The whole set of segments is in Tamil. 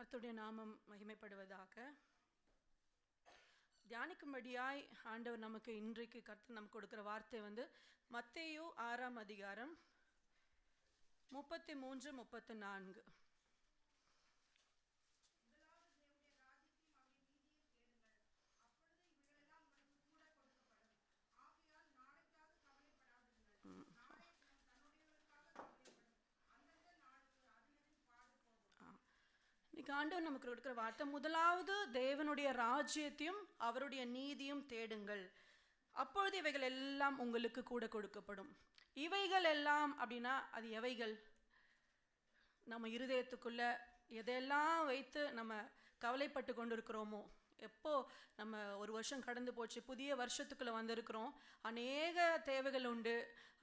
கர்த்தருடைய நாமம் மகிமைப்படுவதாக. தியானிக்கும்படியாய் ஆண்டவர் நமக்கு இன்றைக்கு கர்த்தர் நமக்கு கொடுக்கிற வார்த்தை மத்தேயு 6ஆம் அதிகாரம் 33-34. இன்னைக்கு ஆண்டவர் நமக்கு கொடுக்கிற வார்த்தை, முதலாவது தேவனுடைய ராஜ்யத்தையும் அவருடைய நீதியும் தேடுங்கள், அப்பொழுது இவைகள் எல்லாம் உங்களுக்கு கூட கொடுக்கப்படும். இவைகள் எல்லாம் அப்படின்னா அது எவைகள்? நம்ம இருதயத்துக்குள்ள எதெல்லாம் வைத்து நம்ம கவலைப்பட்டு கொண்டு இருக்கிறோமோ, எப்போ நம்ம ஒரு வருஷம் கடந்து போச்சு, புதிய வருஷத்துக்குள்ளே வந்திருக்கிறோம், அநேக தேவைகள் உண்டு,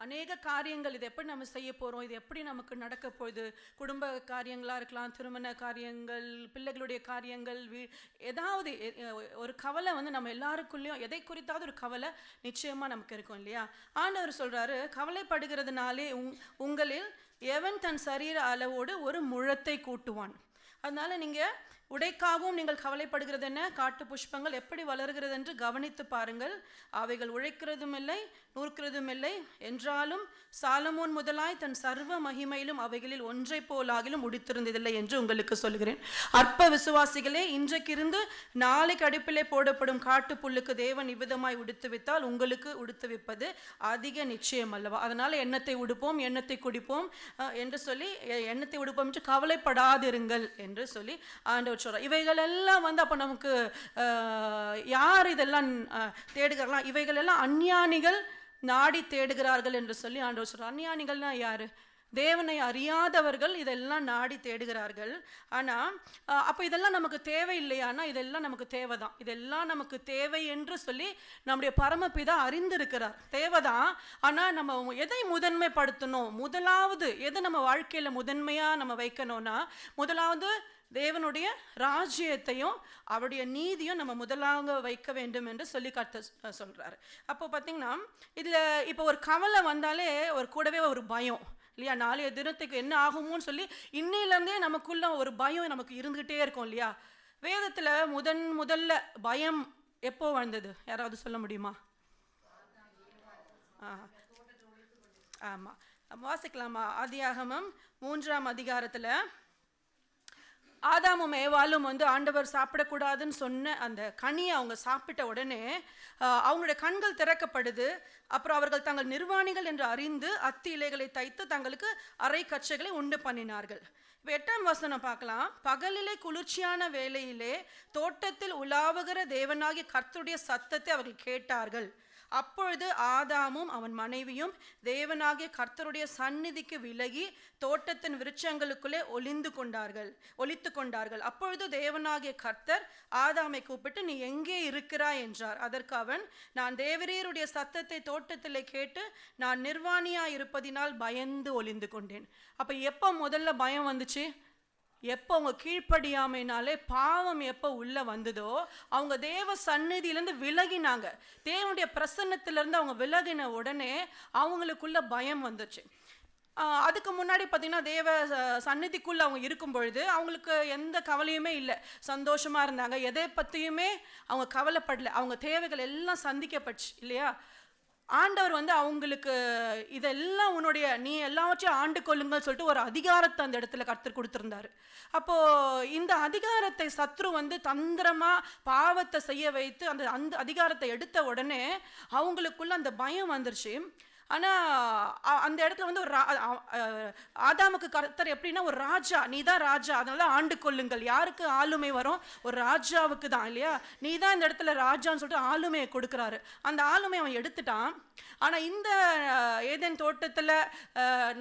அநேக காரியங்கள். இது எப்படி நம்ம செய்ய போகிறோம், இது எப்படி நமக்கு நடக்க போகுது, குடும்ப காரியங்களாக இருக்கலாம், திருமண காரியங்கள், பிள்ளைகளுடைய காரியங்கள், ஏதாவது ஒரு கவலை நம்ம எல்லாருக்குள்ளேயும் எதை குறித்தாவது ஒரு கவலை நிச்சயமாக நமக்கு இருக்கும் இல்லையா? ஆண்டவர் சொல்கிறாரு, கவலைப்படுகிறதுனாலே உங்களில் எவன் தன் சரீர அளவோடு ஒரு முழத்தை கூட்டுவான். அதனால் நீங்கள் உடைக்காகவும் நீங்கள் கவலைப்படுகிறது என்ன? காட்டு புஷ்பங்கள் எப்படி வளர்கிறது என்று கவனித்து பாருங்கள், அவைகள் உழைக்கிறதும் இல்லை நூற்கிறதும் இல்லை, என்றாலும் சாலமோன் முதலாய் தன் சர்வ மகிமையிலும் அவைகளில் ஒன்றை போலாகிலும் முடித்திருந்ததில்லை என்று உங்களுக்கு சொல்கிறேன். அற்ப விசுவாசிகளே, இன்றைக்கிருந்து நாளைக்கு அடுப்பிலே போடப்படும் காட்டு புல்லுக்கு தேவன் இவ்விதமாய் உடுத்துவித்தால் உங்களுக்கு உடுத்துவிப்பது அதிக நிச்சயம் அல்லவா? அதனால் எண்ணத்தை உடுப்போம், எண்ணத்தை குடிப்போம் என்று சொல்லி, எண்ணத்தை உடுப்போம் என்று கவலைப்படாதிருங்கள் என்று சொல்லி ஆண்டவர் சொல்கிறார். இவைகள் எல்லாம் அப்போ நமக்கு யார் இதெல்லாம் தேடுகிறார்களா? இவைகள் எல்லாம் அஞ்ஞானிகள் நாடி தேடுகிறார்கள் என்று சொல்லி ஆண்டவர் சொல்கிறார். அஞ்ஞானிகள்னா யாரு? தேவனை அறியாதவர்கள் இதெல்லாம் நாடி தேடுகிறார்கள். ஆனால் அப்போ இதெல்லாம் நமக்கு தேவை இல்லையானா? இதெல்லாம் நமக்கு தேவைதான். இதெல்லாம் நமக்கு தேவை என்று சொல்லி நம்முடைய பரமபிதா அறிந்திருக்கிறார், தேவைதான். ஆனால் நம்ம எதை முதன்மைப்படுத்தணும்? முதலாவது எதை நம்ம வாழ்க்கையில் முதன்மையாக நம்ம வைக்கணும்னா, முதலாவது தேவனுடைய ராஜ்யத்தையும் அவருடைய நீதியும் நம்ம முதலாக வைக்க வேண்டும் என்று சொல்லி கர்த்தர் சொல்கிறாரு. அப்போ பார்த்தீங்கன்னா இதில் இப்போ ஒரு கவலை வந்தாலே ஒரு கூடவே ஒரு பயம் இல்லையா? நாளைய தினத்துக்கு என்ன ஆகுமோன்னு சொல்லி இன்னிலேருந்தே நமக்குள்ள ஒரு பயம் நமக்கு இருந்துக்கிட்டே இருக்கும் இல்லையா? வேதத்தில் முதல்ல பயம் எப்போ வந்தது? யாராவது சொல்ல முடியுமா? ஆமாம், வாசிக்கலாமா? ஆதியாகமம் 3ஆம் அதிகாரத்தில் ஆதாமும் ஏவாளும் ஆண்டவர் சாப்பிடக்கூடாதுன்னு சொன்ன அந்த கனியை அவங்க சாப்பிட்ட உடனே அவங்களுடைய கண்கள் திறக்கப்படுது. அப்புறம் அவர்கள் தங்கள் நிர்வாணிகள் என்று அறிந்து அத்தி இலைகளை தைத்து தங்களுக்கு அரை கச்சைகளை உண்டு பண்ணினார்கள். இப்போ 8ஆம் வசனம் பார்க்கலாம். பகலிலே குளிர்ச்சியான வேளையிலே தோட்டத்தில் உலாவுகிற தேவனாகிய கர்த்தருடைய சத்தத்தை அவர்கள் கேட்டார்கள். அப்பொழுது ஆதாமும் அவன் மனைவியும் தேவனாகிய கர்த்தருடைய சந்நிதிக்கு விலகி தோட்டத்தின் விருட்சங்களுக்குள்ளே ஒளித்து கொண்டார்கள். அப்பொழுது தேவனாகிய கர்த்தர் ஆதாமை கூப்பிட்டு, நீ எங்கே இருக்கிறாய் என்றார். அதற்கு அவன், நான் தேவரீருடைய சத்தத்தை தோட்டத்திலே கேட்டு நான் நிர்வாணியாய் இருப்பதினால் பயந்து ஒளிந்து கொண்டேன். அப்போ எப்போ முதல்ல பயம் வந்துச்சு? எப்போ அவங்க கீழ்ப்படியாமைனாலே பாவம் எப்போ உள்ளே வந்ததோ, அவங்க தேவ சந்நிதியிலேருந்து விலகினாங்க. தேவனுடைய பிரசன்னத்திலேருந்து அவங்க விலகின உடனே அவங்களுக்குள்ள பயம் வந்துச்சு. அதுக்கு முன்னாடி பார்த்திங்கன்னா தேவ சந்நிதிக்குள்ளே அவங்க இருக்கும் பொழுது அவங்களுக்கு எந்த கவலையுமே இல்லை, சந்தோஷமாக இருந்தாங்க, எதை பற்றியுமே அவங்க கவலைப்படலை, அவங்க தேவைகள் எல்லாம் சந்திக்கப்பட்டுச்சு இல்லையா? ஆண்டவர் அவங்களுக்கு இதெல்லாம் நீ எல்லாவற்றையும் ஆண்டு கொள்ளுங்கள் சொல்லிட்டு ஒரு அதிகாரத்தை அந்த இடத்துல கர்த்தர் கொடுத்துருந்தாரு. அப்போது இந்த அதிகாரத்தை சத்ரு தந்திரமாக பாவத்தை செய்ய வைத்து அந்த அதிகாரத்தை எடுத்த உடனே அவங்களுக்குள்ள அந்த பயம் வந்துருச்சு. ஆனால் அந்த இடத்துல ஒரு ஆதாமுக்கு கர்த்தர் எப்படின்னா, ஒரு ராஜா, நீ தான் ராஜா, அதனால ஆண்டு கொள்ளுங்கள். யாருக்கு ஆளுமை வரும்? ஒரு ராஜாவுக்கு தான் இல்லையா? நீ தான் இந்த இடத்துல ராஜான்னு சொல்லிட்டு ஆளுமையை கொடுக்குறாரு. அந்த ஆளுமை அவன் எடுத்துட்டான். ஆனால் இந்த ஏதேன் தோட்டத்தில்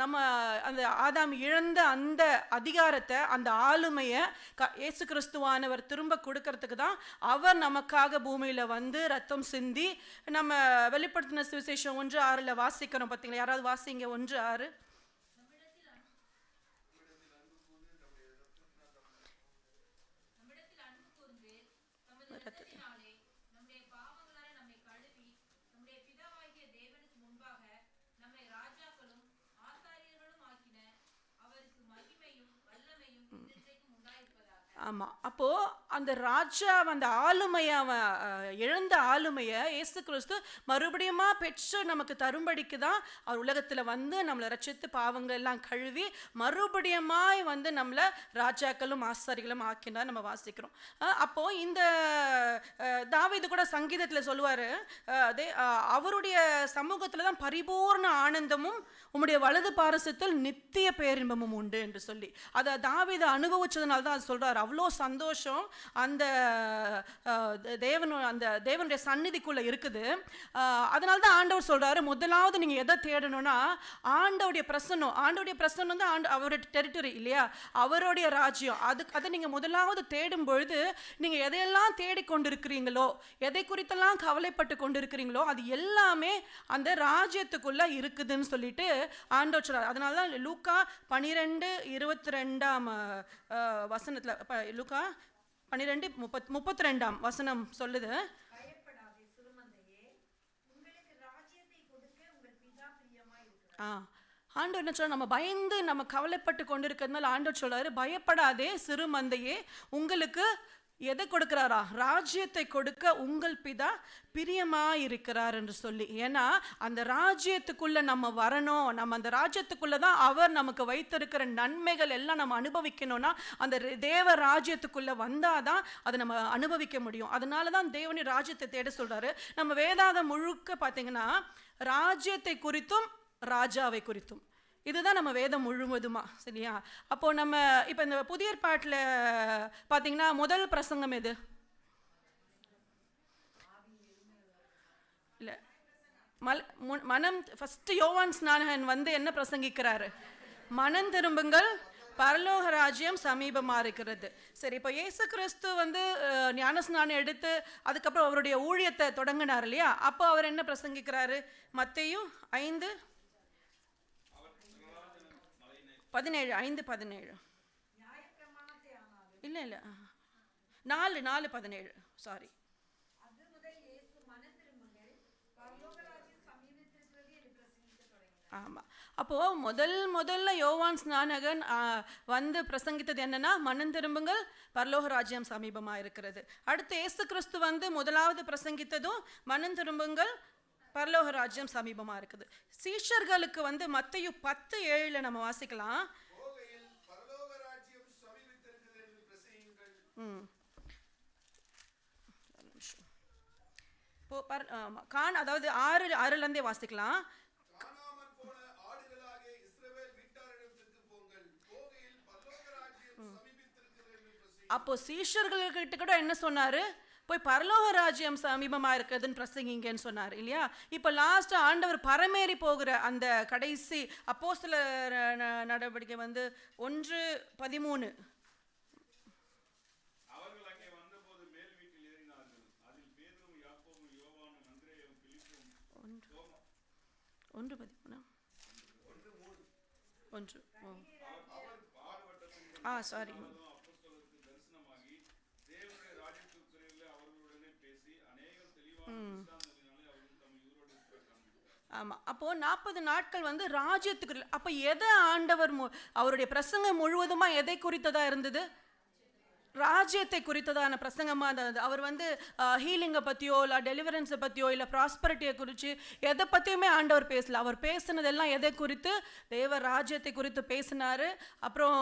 நம்ம அந்த ஆதாம் இழந்த அந்த அதிகாரத்தை, அந்த ஆளுமையை இயேசு கிறிஸ்துவானவர் திரும்ப கொடுக்கறதுக்கு தான் அவர் நமக்காக பூமியில் ரத்தம் சிந்தி, நம்ம வெளிப்படுத்தின சுவிசேஷம் 1:6 வாசிக்கிறோம் பார்த்தீங்களா? யாராவது வாசிங்க 1:6. ஆமா. அப்போ அந்த ராஜா அந்த ஆளுமையை இழந்த ஆளுமையை இயேசு கிறிஸ்து மறுபடியுமா பெற்று நமக்கு தரும்படிக்கு தான் அவர் உலகத்துல வந்து நம்மளை ரட்சித்து பாவங்கள் எல்லாம் கழுவி மறுபடியுமாய் வந்து நம்மளை ராஜாக்களும் ஆசாரிகளும் ஆக்கினார் நம்ம வாசிக்கிறோம். அப்போ இந்த தாவீது கூட சங்கீதத்துல சொல்லுவாரு, அவருடைய சமூகத்துல தான் பரிபூர்ண ஆனந்தமும் உம்முடைய வலது பாரசத்தில் நித்திய பேரின்பமும் உண்டு என்று சொல்லி அதை தாவீது அனுபவிச்சதுனால தான் அது சொல்றாரு. அவ்வளோ சந்தோஷம் அந்த தேவனுடைய சந்நிதிக்குள்ள இருக்குது. அதனால தான் ஆண்டவர் சொல்றாரு, முதலாவது நீங்க எதை தேடணும்னா ஆண்டவருடைய பிரசன்னம் தான் அவருடைய டெரிட்டரி இல்லையா, அவருடைய ராஜ்யம். அதை நீங்க முதலாவது தேடும் பொழுது நீங்க எதையெல்லாம் தேடிக்கொண்டிருக்கிறீங்களோ, எதை குறித்தெல்லாம் கவலைப்பட்டு கொண்டிருக்கிறீங்களோ அது எல்லாமே அந்த ராஜ்யத்துக்குள்ள இருக்குதுன்னு சொல்லிட்டு ஆண்டவர் சொல்றார். அதனால தான் லூக்கா 12:22 வசனத்துல, லூக்கா 12:32 வசனம் சொல்லுது, ஆண்டவர் என்ன சொல்றாரு, நம்ம பயந்து நம்ம கவலைப்பட்டு கொண்டிருக்கிறதுனால ஆண்டவர் சொல்றாரு, பயப்படாதே சிறு மந்தையே, உங்களுக்கு எதை கொடுக்கிறாரா, ராஜ்யத்தை கொடுக்க உங்கள் பிதா பிரியமாயிருக்கிறார் என்று சொல்லி. ஏன்னா அந்த ராஜ்யத்துக்குள்ள நம்ம வரணும், நம்ம அந்த ராஜ்யத்துக்குள்ள தான் அவர் நமக்கு வைத்திருக்கிற நன்மைகள் எல்லாம் நம்ம அனுபவிக்கணும்னா அந்த தேவ ராஜ்யத்துக்குள்ள வந்தாதான் அதை நம்ம அனுபவிக்க முடியும். அதனால தான் தேவனுடைய ராஜ்யத்தை தேட சொல்றாரு. நம்ம வேதாகம் முழுக்க பார்த்தீங்கன்னா ராஜ்யத்தை குறித்தும் ராஜாவை குறித்தும் இதுதான் நம்ம வேதம் முழுவதுமா, சரியா? அப்போ நம்ம இப்போ இந்த புதிய ஏற்பாட்டில் பார்த்தீங்கன்னா முதல் பிரசங்கம் எது? இல்லை, மனம் ஃபர்ஸ்ட் யோவான் ஸ்நானகன் வந்து என்ன பிரசங்கிக்கிறாரு? மனம் திரும்புங்கள், பரலோக ராஜ்யம் சமீபமா இருக்கிறது. சரி, இப்போ இயேசு கிறிஸ்து வந்து ஞானஸ்நானம் எடுத்து அதுக்கப்புறம் அவருடைய ஊழியத்தை தொடங்கினார் இல்லையா? அப்போ அவர் என்ன பிரசங்கிக்கிறாரு? மத்தேயு 5:17 இல்லை இல்லை 4:17 சாரி. ஆமாம். அப்போது முதல்ல யோவான் ஸ்நானகன் வந்து பிரசங்கித்தது என்னன்னா, மனம் திரும்புங்கள், பரலோக ராஜ்யம் சமீபமாக இருக்கிறது. அடுத்து இயேசு கிறிஸ்து வந்து முதலாவது பிரசங்கித்ததும் மனம் திரும்புங்கள், பரலோக ராஜ்யம் சமீபமாக இருக்குது. சீஷர்களுக்கு வந்து மத்தேயு 10:7 நம்ம வாசிக்கலாம். அதாவது 6:6 வாசிக்கலாம். அப்போ சீஷர்கள்கிட்ட கூட என்ன சொன்னாரு? போய் பரலோக ராஜ்யம் சமீபமா இருக்கிறதுன்னு பிரசங்கிங்கன்னு சொன்னார் இல்லையா? இப்போ லாஸ்ட் ஆண்டவர் பரமேறி போகிற அந்த கடைசி அப்போஸ்தலர் நடவடிக்கை வந்து 1:13 சாரி. ஆமாம். அப்போது 40 நாட்கள் வந்து ராஜ்யத்துக்கு. அப்போ எதை ஆண்டவர் அவருடைய பிரசங்கம் முழுவதுமாக எதை குறித்ததாக இருந்தது? ராஜ்யத்தை குறித்ததான பிரசங்கமாக இருந்தது. அவர் வந்து ஹீலிங்கை பற்றியோ இல்லை டெலிவரன்ஸை பற்றியோ இல்லை ப்ராஸ்பரிட்டியை குறித்து எதை பற்றியுமே ஆண்டவர் பேசல. அவர் பேசினதெல்லாம் எதை குறித்து? தேவ ராஜ்யத்தை குறித்து பேசினார். அப்புறம்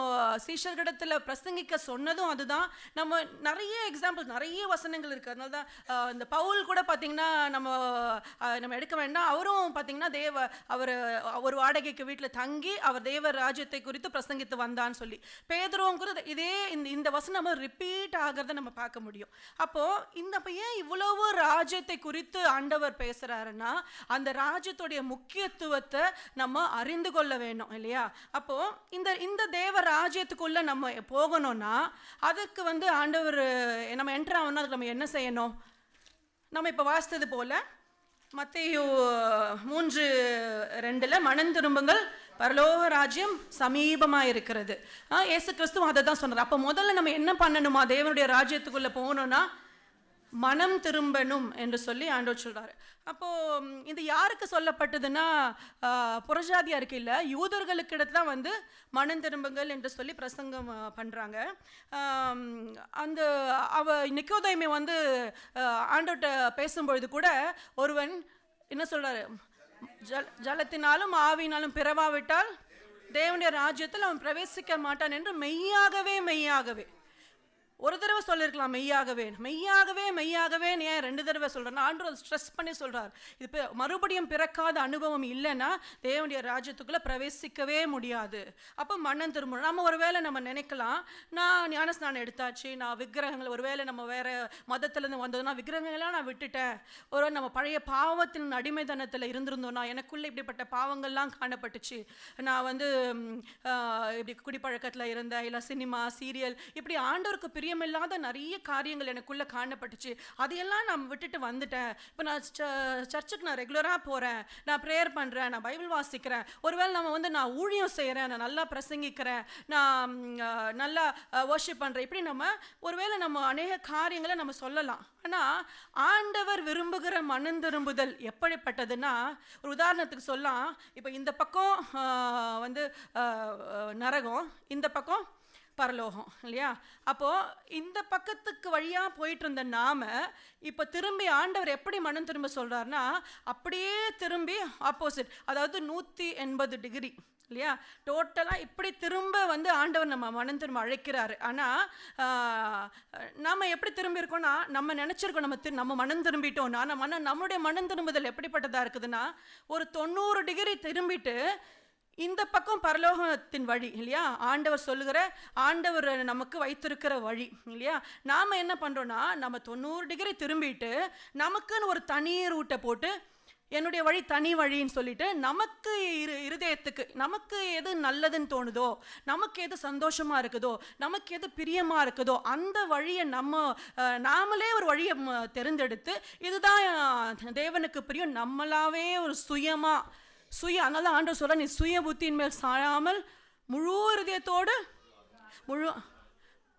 சீஷர்களிடத்தில் பிரசங்கிக்க சொன்னதும் அதுதான். நம்ம நிறைய எக்ஸாம்பிள், நிறைய வசனங்கள் இருக்குது. அதனால தான் இந்த பவுல் கூட பார்த்திங்கன்னா நம்ம எடுக்க வேண்டாம். அவரும் பார்த்திங்கன்னா அவர் ஒரு வாடகைக்கு வீட்டில் தங்கி அவர் தேவ ராஜ்யத்தை குறித்து பிரசங்கித்து வந்தான்னு சொல்லி. பேதுருவும் கூட இதே இந்த வசனம் ரிப்பீட் ஆகிறத நம்ம பார்க்க முடியும். அப்போ ஏன் இவ்வளவு ராஜ்யத்தை குறித்து ஆண்டவர் பேசுறாருன்னா அந்த ராஜ்யத்துடைய முக்கியத்துவத்தை நம்ம அறிந்து கொள்ள வேணும் இல்லையா? அப்போ இந்த தேவ ராஜ்யத்துக்குள்ள நம்ம போகணும்னா அதுக்கு வந்து ஆண்டவர் நம்ம என்டர் ஆகணும்னா அதுக்கு நம்ம என்ன செய்யணும்? நம்ம இப்போ வாசித்தது போல மத்தேயு 3:2 மனம் திரும்புங்கள், பரலோக ராஜ்யம் சமீபமாக இருக்கிறது. இயேசு கிறிஸ்துவும் அதை தான் சொன்னார். அப்போ முதல்ல நம்ம என்ன பண்ணணுமா? தேவனுடைய ராஜ்யத்துக்குள்ளே போகணும்னா மனம் திரும்பணும் என்று சொல்லி ஆண்டவர் சொல்றாரு. அப்போ இது யாருக்கு சொல்லப்பட்டதுன்னா, புறஜாதியாருக்கு இல்லை, யூதர்களுக்கு இடத்துல வந்து மனம் திரும்புங்கள் என்று சொல்லி பிரசங்கம் பண்றாங்க. அந்த நிக்கோதேமே வந்து ஆண்டவர்கிட்ட பேசும்பொழுது கூட ஒருவன் என்ன சொல்றாரு, ஜலத்தினாலும் ஆவியினாலும் பிறவாவிட்டால் தேவனுடைய ராஜ்யத்தில் அவன் பிரவேசிக்க மாட்டான் என்று மெய்யாகவே மெய்யாகவே ஒரு தடவை சொல்லியிருக்கலாம். மெய்யாகவே மெய்யாகவே மெய்யாகவே ஏன் 2 தடவை சொல்கிறேன்னா, ஆண்டவர் ஸ்ட்ரெஸ் பண்ணி சொல்கிறார். இது மறுபடியும் பிறக்காத அனுபவம் இல்லைன்னா தேவனுடைய ராஜ்யத்துக்குள்ளே பிரவேசிக்கவே முடியாது. அப்போ மனம் திரும்பணும். நம்ம ஒருவேளை நம்ம நினைக்கலாம், நான் ஞானஸ்நானம் எடுத்தாச்சு, நான் விக்கிரகங்கள் ஒருவேளை நம்ம வேறு மதத்துலேருந்து வந்ததுன்னா விக்கிரகங்கள்லாம் நான் விட்டுட்டேன், ஒரு நம்ம பழைய பாவத்தின் அடிமைத்தனத்தில் இருந்திருந்தோன்னா, எனக்குள்ளே இப்படிப்பட்ட பாவங்கள்லாம் காணப்பட்டுச்சு, நான் வந்து இப்படி குடிப்பழக்கத்தில் இருந்தேன், இல்லை சினிமா சீரியல் இப்படி ஆண்டவருக்கு பிரியமில்லாத நிறைய காரியங்கள் எனக்குள்ளே காணப்பட்டுச்சு, அதையெல்லாம் நான் விட்டுட்டு வந்துட்டேன். இப்போ நான் சர்ச்சுக்கு நான் ரெகுலராக போகிறேன், நான் ப்ரேயர் பண்ணுறேன், நான் பைபிள் வாசிக்கிறேன், ஒருவேளை நம்ம வந்து நான் ஊழியம் செய்கிறேன், நான் நல்லா பிரசங்கிக்கிறேன், நான் நல்லா வர்ஷிப் பண்ணுறேன், இப்படி நம்ம ஒருவேளை நம்ம அநேக காரியங்களை நம்ம சொல்லலாம். ஆனால் ஆண்டவர் விரும்புகிற மனம் திரும்புதல் எப்படிப்பட்டதுன்னா, ஒரு உதாரணத்துக்கு சொல்லலாம். இப்போ இந்த பக்கம் வந்து நரகம், இந்த பக்கம் பரலோகம் இல்லையா? அப்போது இந்த பக்கத்துக்கு வழியாக போயிட்டு இருந்த நாம இப்போ திரும்பி ஆண்டவர் எப்படி மனம் திரும்ப சொல்கிறாருன்னா, அப்படியே திரும்பி ஆப்போசிட், அதாவது 180 டிகிரி இல்லையா, டோட்டலாக இப்படி திரும்ப வந்து ஆண்டவர் நம்ம மனம் திரும்ப அழைக்கிறாரு. ஆனால் நம்ம எப்படி திரும்பி இருக்கோம்னா, நம்ம நினச்சிருக்கோம் நம்ம மனம் திரும்பிட்டோம். ஆனால் நம்மளுடைய மனம் திரும்புதல் எப்படிப்பட்டதாக இருக்குதுன்னா, ஒரு 90 டிகிரி திரும்பிட்டு இந்த பக்கம் பரலோகத்தின் வழி இல்லையா, ஆண்டவர் சொல்லுகிற, ஆண்டவர் நமக்கு வைத்திருக்கிற வழி இல்லையா. நாம் என்ன பண்ணுறோன்னா, நம்ம 90 டிகிரி திரும்பிட்டு நமக்குன்னு ஒரு தனி ரூட்டை போட்டு, என்னுடைய வழி தனி வழின்னு சொல்லிட்டு, நமக்கு இருதயத்துக்கு நமக்கு எது நல்லதுன்னு தோணுதோ, நமக்கு எது சந்தோஷமாக இருக்குதோ, நமக்கு எது பிரியமாக இருக்குதோ அந்த வழியை நாமளே ஒரு வழியை தெரிந்தெடுத்து, இதுதான் தேவனுக்கு பிரியம், நம்மளாவே ஒரு அதனால ஆண்டவர் சொல்ற, நீ சுய புத்தியின் மேல் சாயாமல் முழு இருதயத்தோடு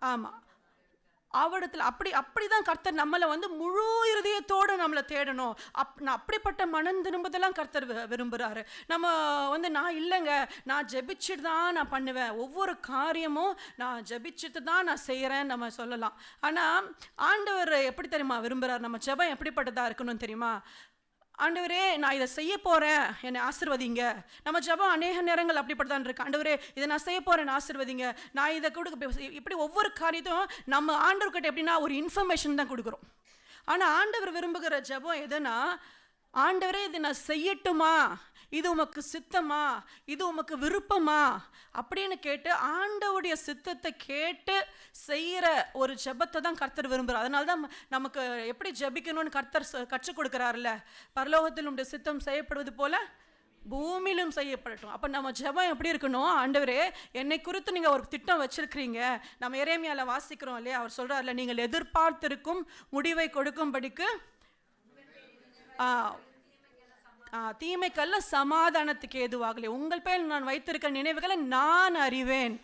ஆமாம் அவடத்தில் அப்படிதான் கர்த்தர் நம்மளை வந்து முழு இருதயத்தோடு நம்மளை தேடணும். அப்படிப்பட்ட மனம் திரும்புதெல்லாம் கர்த்தர் விரும்புகிறாரு. நம்ம வந்து நான் இல்லைங்க, நான் ஜெபிச்சுட்டு தான் நான் பண்ணுவேன், ஒவ்வொரு காரியமும் நான் ஜெபிச்சுட்டு தான் நான் செய்கிறேன் நம்ம சொல்லலாம். ஆனால் ஆண்டவர் எப்படி தெரியுமா விரும்புகிறார்? நம்ம ஜெபம் எப்படிப்பட்டதாக இருக்கணும் தெரியுமா? ஆண்டவரே, நான் இதை செய்ய போகிறேன், என்னை ஆசீர்வதிங்க. நம்ம ஜெபம் அநேக நேரங்கள் அப்படிப்பட்டதான் இருக்கு. ஆண்டவரே, இதை நான் செய்ய போகிறேன், ஆசீர்வதிங்க, நான் இதை கொடுக்க, இப்படி ஒவ்வொரு காரியத்தையும் நம்ம ஆண்டவர்கிட்ட எப்படின்னா ஒரு இன்ஃபர்மேஷன் தான் கொடுக்குறோம். ஆனால் ஆண்டவர் விரும்புகிற ஜெபம் எதுனா, ஆண்டவரே இதை நான் செய்யட்டுமா, இது உமக்கு சித்தமா, இது உமக்கு விருப்பமா அப்படின்னு கேட்டு ஆண்டவருடைய சித்தத்தை கேட்டு செய்கிற ஒரு ஜெபத்தை தான் கர்த்தர் விரும்புகிறார். அதனால தான் நமக்கு எப்படி ஜெபிக்கணும்னு கர்த்தர் கற்றுக் கொடுக்குறாருல்ல, பரலோகத்தில் உடைய சித்தம் செய்யப்படுவது போல பூமியிலும் செய்யப்படட்டும். அப்போ நம்ம ஜெபம் எப்படி இருக்கணும்? ஆண்டவரே, என்னை குறித்து நீங்கள் ஒரு திட்டம் வச்சிருக்கிறீங்க. நம்ம எரேமியால வாசிக்கிறோம் இல்லையா, அவர் சொல்கிறார்ல, நீங்கள் எதிர்பார்த்திருக்கும் முடிவை கொடுக்கும்படிக்கு தீமைக்கல்ல சமாதானத்துக்கு ஏதுவாகலே, உங்கள் பேர் நான் வைத்திருக்க நினைவுகளை நான் அறிவேன்.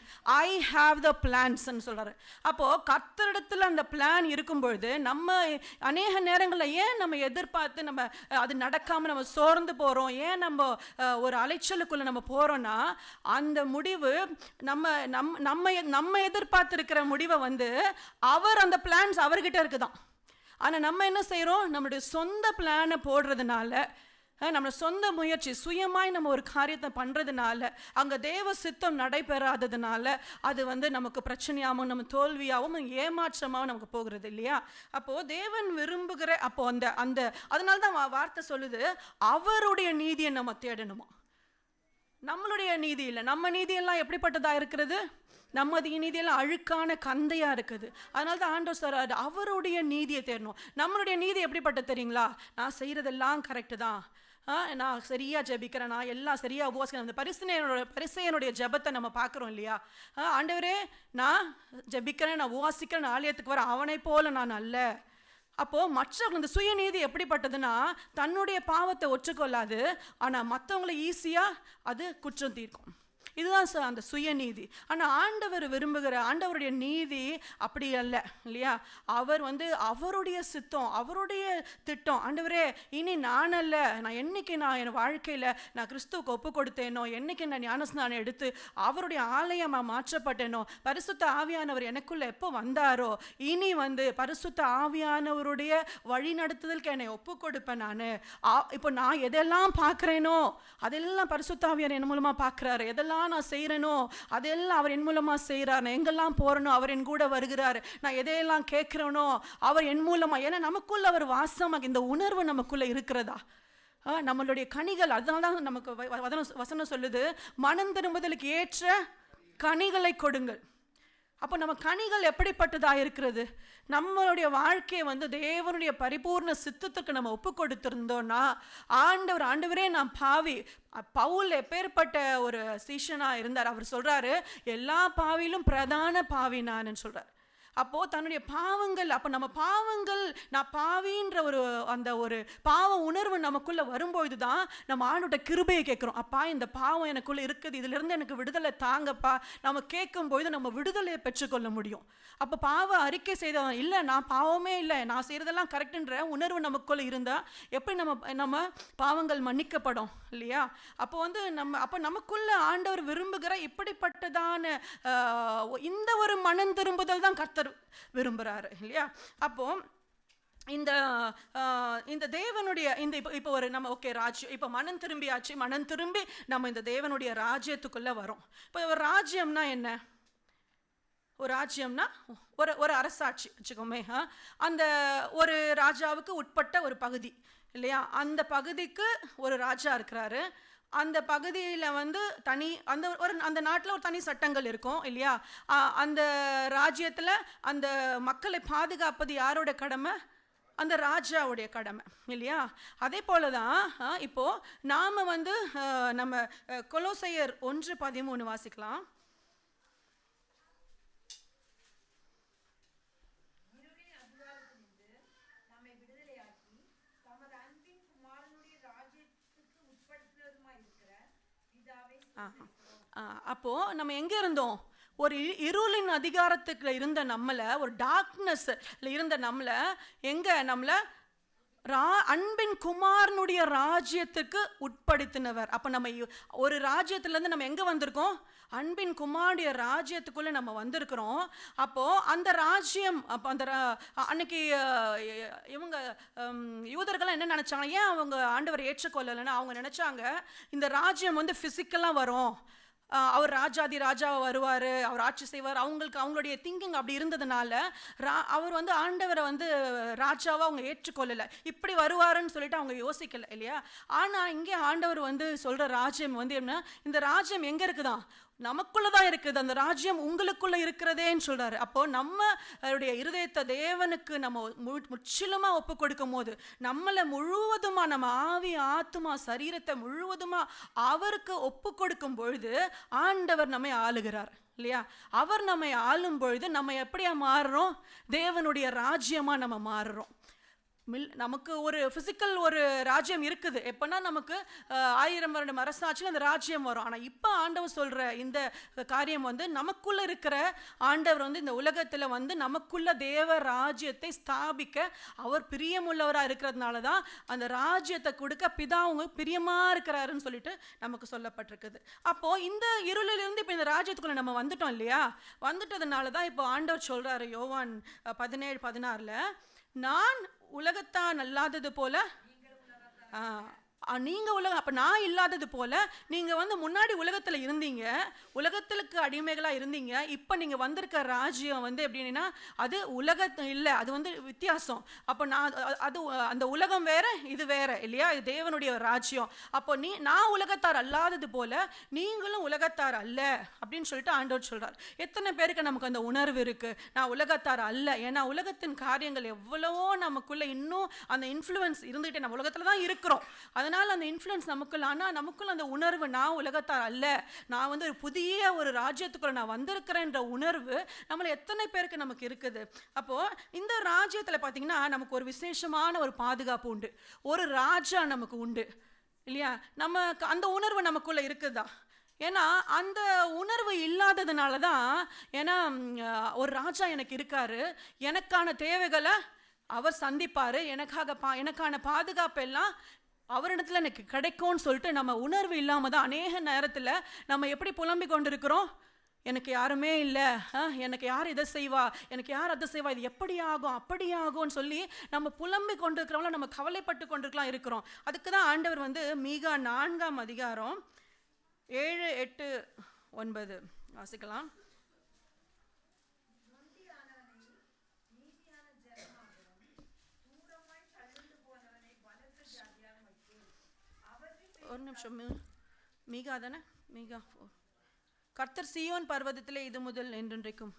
ஐ ஹாவ் த பிளான்ஸ்ன்னு சொல்கிறாரு. அப்போது கர்த்தரிடத்தில் அந்த பிளான் இருக்கும்பொழுது நம்ம அநேக நேரங்களில் ஏன் நம்ம எதிர்பார்த்து நம்ம அது நடக்காமல் நம்ம சோர்ந்து போகிறோம், ஏன் நம்ம ஒரு அலைச்சலுக்குள்ளே நம்ம போகிறோன்னா, அந்த முடிவு நம்ம எதிர்பார்த்துருக்கிற முடிவை வந்து அவர் அந்த பிளான்ஸ் அவர்கிட்ட இருக்குதான். ஆனால் நம்ம என்ன செய்கிறோம்? நம்மளுடைய சொந்த பிளானை போடுறதுனால, நம்ம சொந்த முயற்சி சுயமாய் நம்ம ஒரு காரியத்தை பண்ணுறதுனால, அங்கே தேவ சித்தம் நடைபெறாததுனால அது வந்து நமக்கு பிரச்சனையாகவும் நம்ம தோல்வியாகவும் ஏமாற்றமாகவும் நமக்கு போகிறது இல்லையா. அப்போது தேவன் விரும்புகிற அந்த அதனால தான் வார்த்தை சொல்லுது, அவருடைய நீதியை நம்ம தேடணுமா, நம்மளுடைய நீதி இல்லை. நம்ம நீதியெல்லாம் எப்படிப்பட்டதாக இருக்கிறது? நம்ம நீதியெல்லாம் அழுக்கான கந்தையாக இருக்குது. அதனால தான் ஆண்டவர் சொல்றாரு, அவருடைய நீதியை தேடணும். நம்மளுடைய நீதி எப்படிப்பட்ட தெரியுங்களா? நான் செய்கிறதெல்லாம் கரெக்டு தான், நான் சரியாக ஜெபிக்கிறேன், நான் எல்லாம் சரியாக உபவாசிக்கிறேன். அந்த பரிசேயனுடைய ஜெபத்தை நம்ம பார்க்குறோம் இல்லையா. ஆண்டவரே, நான் ஜெபிக்கிறேன், நான் உபவாசிக்கிறேன், நான் ஆலயத்துக்கு வரேன், அவனை போல நான் அல்ல. அப்போது மற்றவங்க இந்த சுயநீதி எப்படிப்பட்டதுன்னா, தன்னுடைய பாவத்தை ஒற்றுக்கொள்ளாது, ஆனால் மற்றவங்களை ஈஸியாக அது குற்றம் தீர்க்கும். இதுதான் அந்த சுயநீதி. ஆனால் ஆண்டவர் விரும்புகிற ஆண்டவருடைய நீதி அப்படி அல்ல இல்லையா? அவர் அவருடைய சித்தம், அவருடைய திட்டம். ஆண்டவரே, இனி நான் அல்ல, நான் என்னைக்கு நான் என் வாழ்க்கையில் நான் கிறிஸ்துவுக்கு ஒப்பு கொடுத்தேனோ, என்னைக்கு நான் ஞானஸ்நானம் எடுத்து அவருடைய ஆலயமாக மாற்றப்பட்டேனோ, பரிசுத்த ஆவியானவர் எனக்குள்ள எப்போ வந்தாரோ, இனி பரிசுத்த ஆவியானவருடைய வழி நடத்துதலுக்கு என்னை ஒப்பு கொடுப்பேன். நான் இப்போ நான் எதெல்லாம் பார்க்குறேனோ அதெல்லாம் பரிசுத்த ஆவியானவர் என் மூலமாக பார்க்குறாரு. எதெல்லாம் நான் செய்கிறேனோ அதெல்லாம் அவர் என் மூலமாக செய்கிறார். நான் எங்கெல்லாம் போகிறனோ அவர் என் கூட வருகிறார். நான் எதையெல்லாம் கேட்குறேனோ அவர் என் மூலமாக. ஏன்னா நமக்குள்ள அவர் வாசமாக, இந்த உணர்வு நமக்குள்ளே இருக்கிறதா? நம்மளுடைய கனிகள். அதனால தான் நமக்கு வசனம் சொல்லுது, மனம் திரும்புதலுக்கு ஏற்ற கனிகளை கொடுங்கள். அப்போ நம்ம கனிகள் எப்படிப்பட்டதாக இருக்கிறது? நம்மளுடைய வாழ்க்கையை தேவனுடைய பரிபூர்ண சித்தத்துக்கு நம்ம ஒப்பு கொடுத்திருந்தோம்னா, ஆண்டவரே நான் பாவி. பவுல் எப்பேற்பட்ட ஒரு சீஷனாக இருந்தார். அவர் சொல்கிறாரு, எல்லா பாவிலும் பிரதான பாவி நான் சொல்கிறார். அப்போது தன்னுடைய பாவங்கள், அப்போ நம்ம பாவங்கள், நான் பாவின்ற ஒரு பாவ உணர்வு நமக்குள்ளே வரும்பொழுது தான் நம்ம ஆண்டோட கிருபையை கேட்குறோம். அப்பா, இந்த பாவம் எனக்குள்ளே இருக்குது, இதிலிருந்து எனக்கு விடுதலை தாங்கப்பா. நம்ம கேட்கும்பொழுது நம்ம விடுதலையை பெற்றுக்கொள்ள முடியும். அப்போ பாவ அறிக்கை செய்தவன், இல்லை நான் பாவமே இல்லை, நான் செய்கிறதெல்லாம் கரெக்டுன்ற உணர்வு நமக்குள்ளே இருந்தால் எப்படி நம்ம பாவங்கள் மன்னிக்கப்படும் இல்லையா? அப்போ நமக்குள்ள ஆண்டவர் விரும்புகிற இப்படிப்பட்டதான இந்த ஒரு மனம் திரும்புதல் தான் கர்த்தர் விரும்புகிறாரு இல்லையா? அப்போ இந்த தேவனுடைய இப்போ ஒரு நம்ம ஓகே ராஜ்யம், இப்போ மனம் திரும்பியாச்சு. மனம் திரும்பி நம்ம இந்த தேவனுடைய ராஜ்யத்துக்குள்ளே வரோம். இப்போ ஒரு ராஜ்யம்னா என்ன? ஒரு ராஜ்யம்னா ஒரு அரசாட்சி வச்சுக்கோமே. அந்த ஒரு ராஜாவுக்கு உட்பட்ட ஒரு பகுதி இல்லையா? அந்த பகுதிக்கு ஒரு ராஜா இருக்கிறாரு. அந்த பகுதியில் அந்த நாட்டில் ஒரு தனி சட்டங்கள் இருக்கும் இல்லையா? அந்த ராஜ்யத்தில் அந்த மக்களை பாதுகாப்பது யாரோட கடமை? அந்த ராஜாவுடைய கடமை இல்லையா? அதே போல தான் இப்போது நாம் நம்ம கொலோசையர் 1:13 வாசிக்கலாம். அப்போது நம்ம எங்கே இருந்தோம்? ஒரு இருளின் அதிகாரத்துக்குள்ள இருந்த நம்மளை, ஒரு டார்க்னஸ்ல இருந்த நம்மளை நம்மளை அன்பின் குமாரனுடைய ராஜ்யத்துக்கு உட்படுத்தினவர். அப்போ நம்ம ஒரு ராஜ்யத்துலேருந்து நம்ம எங்கே வந்திருக்கோம்? அன்பின் குமாரனுடைய ராஜ்யத்துக்குள்ளே நம்ம வந்திருக்கிறோம். அப்போது அந்த ராஜ்யம், அப்போ அன்னைக்கு இவங்க யூதர்கள்லாம் என்ன நினச்சாங்க? ஏன் அவங்க ஆண்டவர் ஏற்றுக்கொள்ளலைன்னா, அவங்க நினச்சாங்க இந்த ராஜ்யம் ஃபிசிக்கலாக வரும், அவர் ராஜாதி ராஜாவை வருவார், அவர் ஆட்சி செய்வார். அவங்களுடைய திங்கிங் அப்படி இருந்ததுனால அவர் ஆண்டவரை ராஜாவாக அவங்க ஏற்றுக்கொள்ளலை. இப்படி வருவாருன்னு சொல்லிட்டு அவங்க யோசிக்கலை இல்லையா? ஆனால் இங்கே ஆண்டவர் சொல்கிற ராஜ்யம் என்ன? இந்த ராஜ்யம் எங்கே இருக்குதான்? நமக்குள்ளே தான் இருக்குது. அந்த ராஜ்யம் உங்களுக்குள்ளே இருக்கிறதேன்னு சொல்கிறாரு. அப்போது நம்மளுடைய இருதயத்தை தேவனுக்கு நம்ம முற்றிலுமாக ஒப்பு கொடுக்கும் போது, நம்மளை முழுவதுமாக, நம்ம ஆவி ஆத்துமா சரீரத்தை முழுவதுமாக அவருக்கு ஒப்பு கொடுக்கும் பொழுது ஆண்டவர் நம்மை ஆளுகிறார் இல்லையா? அவர் நம்மை ஆளும் பொழுது நம்ம எப்படியா மாறுறோம்? தேவனுடைய ராஜ்யமாக நம்ம மாறுறோம். நமக்கு ஒரு ஃபிசிக்கல் ஒரு ராஜ்யம் இருக்குது. எப்போனா நமக்கு 1000 வருடம் அரசாட்சியில் அந்த ராஜ்யம் வரும். ஆனால் இப்போ ஆண்டவர் சொல்கிற இந்த காரியம் நமக்குள்ளே இருக்கிற ஆண்டவர் இந்த உலகத்தில் நமக்குள்ள தேவ ராஜ்யத்தை ஸ்தாபிக்க அவர் பிரியமுள்ளவராக இருக்கிறதுனால தான் அந்த ராஜ்யத்தை கொடுக்க பிதா அவங்க பிரியமாக இருக்கிறாருன்னு சொல்லிட்டு நமக்கு சொல்லப்பட்டிருக்குது. அப்போது இந்த இருளிலிருந்து இப்போ இந்த ராஜ்யத்துக்குள்ளே நம்ம வந்துட்டோம் இல்லையா? வந்துட்டதுனால தான் இப்போ ஆண்டவர் சொல்கிறாரு யோவான் 17:16, நான் உலகத்தான் அல்லாதது போல நீங்கள் உலகம், அப்போ நான் இல்லாதது போல் நீங்கள் முன்னாடி உலகத்தில் இருந்தீங்க, உலகத்துக்கு அடிமைகளாக இருந்தீங்க. இப்போ நீங்கள் வந்திருக்க ராஜ்யம் எப்படின்னா அது உலகத்து இல்லை, அது வித்தியாசம். அப்போ அது அந்த உலகம் வேறு, இது வேறு இல்லையா? இது தேவனுடைய ராஜ்யம். அப்போ நான் உலகத்தார் அல்லாதது போல் நீங்களும் உலகத்தார் அல்ல அப்படின்னு சொல்லிட்டு ஆண்டவர் சொல்கிறார். எத்தனை பேருக்கு நமக்கு அந்த உணர்வு இருக்குது? நான் உலகத்தார் அல்ல. ஏன்னா உலகத்தின் காரியங்கள் எவ்வளவோ நமக்குள்ளே இன்னும் அந்த இன்ஃப்ளூயன்ஸ் இருந்துகிட்டே, நம்ம உலகத்தில் தான் இருக்கிறோம். அதனால் அந்த இன்ஃப்ளூயன்ஸ் நமக்குள்ள, ஆனால் நமக்குள்ள அந்த உணர்வு நான் உலகத்தார் அல்ல, நான் ஒரு புதிய ஒரு ராஜ்யத்துக்குள்ள நான் வந்திருக்கிறேன்ற உணர்வு நம்மள எத்தனை பேருக்கு நமக்கு இருக்குது? அப்போது இந்த ராஜ்யத்தில் பார்த்தீங்கன்னா நமக்கு ஒரு விசேஷமான ஒரு பாதுகாப்பு உண்டு, ஒரு ராஜா நமக்கு உண்டு இல்லையா? நம்ம அந்த உணர்வு நமக்குள்ள இருக்குதா? ஏன்னா அந்த உணர்வு இல்லாததுனால தான், ஏன்னா ஒரு ராஜா எனக்கு இருக்காரு, எனக்கான தேவைகளை அவர் சந்திப்பார், எனக்கான பாதுகாப்பு எல்லாம் அவரிடத்துல எனக்கு கிடைக்கும்னு சொல்லிட்டு நம்ம உணர்வு இல்லாமல் தான் அநேக நேரத்தில் நம்ம எப்படி புலம்பிக் கொண்டிருக்கிறோம். எனக்கு யாருமே இல்லை, எனக்கு யார் இதை செய்வா, எனக்கு யார் அதை செய்வா, இது எப்படி ஆகும் அப்படி ஆகும்னு சொல்லி நம்ம புலம்பி கொண்டிருக்கிறவங்கள நம்ம கவலைப்பட்டு கொண்டிருக்கலாம் இருக்கிறோம். அதுக்கு தான் ஆண்டவர் மீகா 4ஆம் அதிகாரம் 7, 8, 9 வாசிக்கலாம். ஒரு நிமிஷம், மீகா தானே, மீகா 4. கர்த்தர் சீயோன் பர்வதத்திலே இது முதல் என்றென்றைக்கும்.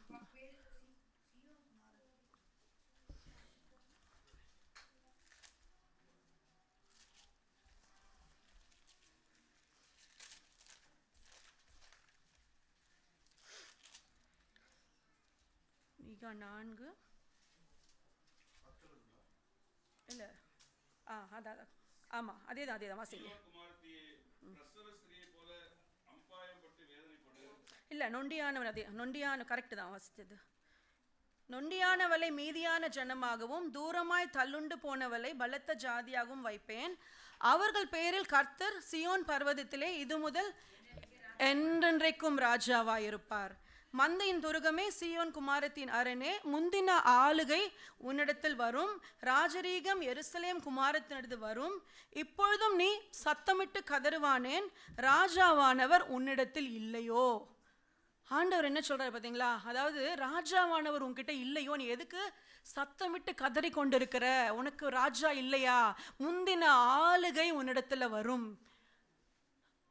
மீகா 4 இல்லை, அதான் ஆமாம், அதே தான் வாசிங்க. இல்லை, நொண்டியான கரெக்டு தான் வாசித்தது. நொண்டியானவளை மீதியான ஜனமாகவும் தூரமாய் தள்ளுண்டு போனவளை பலத்த ஜாதியாகவும் வைப்பேன். அவர்கள் பேரில் கர்த்தர் சியோன் பர்வதத்திலே இது முதல் என்றென்றைக்கும் ராஜாவாயிருப்பார். மந்தையின் துருகமே, சீயோன் குமாரத்தின் அரணே, முந்தின ஆளுகை உன்னிடத்தில் வரும், ராஜரீகம் எருசலேம் குமாரத்தினிடத்தில் வரும். இப்பொழுதும் நீ சத்தமிட்டு கதறுவானேன், ராஜாவானவர் உன்னிடத்தில் இல்லையோ. ஆண்டவர் என்ன சொல்றாரு பார்த்தீங்களா? அதாவது ராஜாவானவர் உன்கிட்ட இல்லையோ, நீ எதுக்கு சத்தமிட்டு கதறி கொண்டிருக்கிற? உனக்கு ராஜா இல்லையா? முந்தின ஆளுகை உன்னிடத்துல வரும்.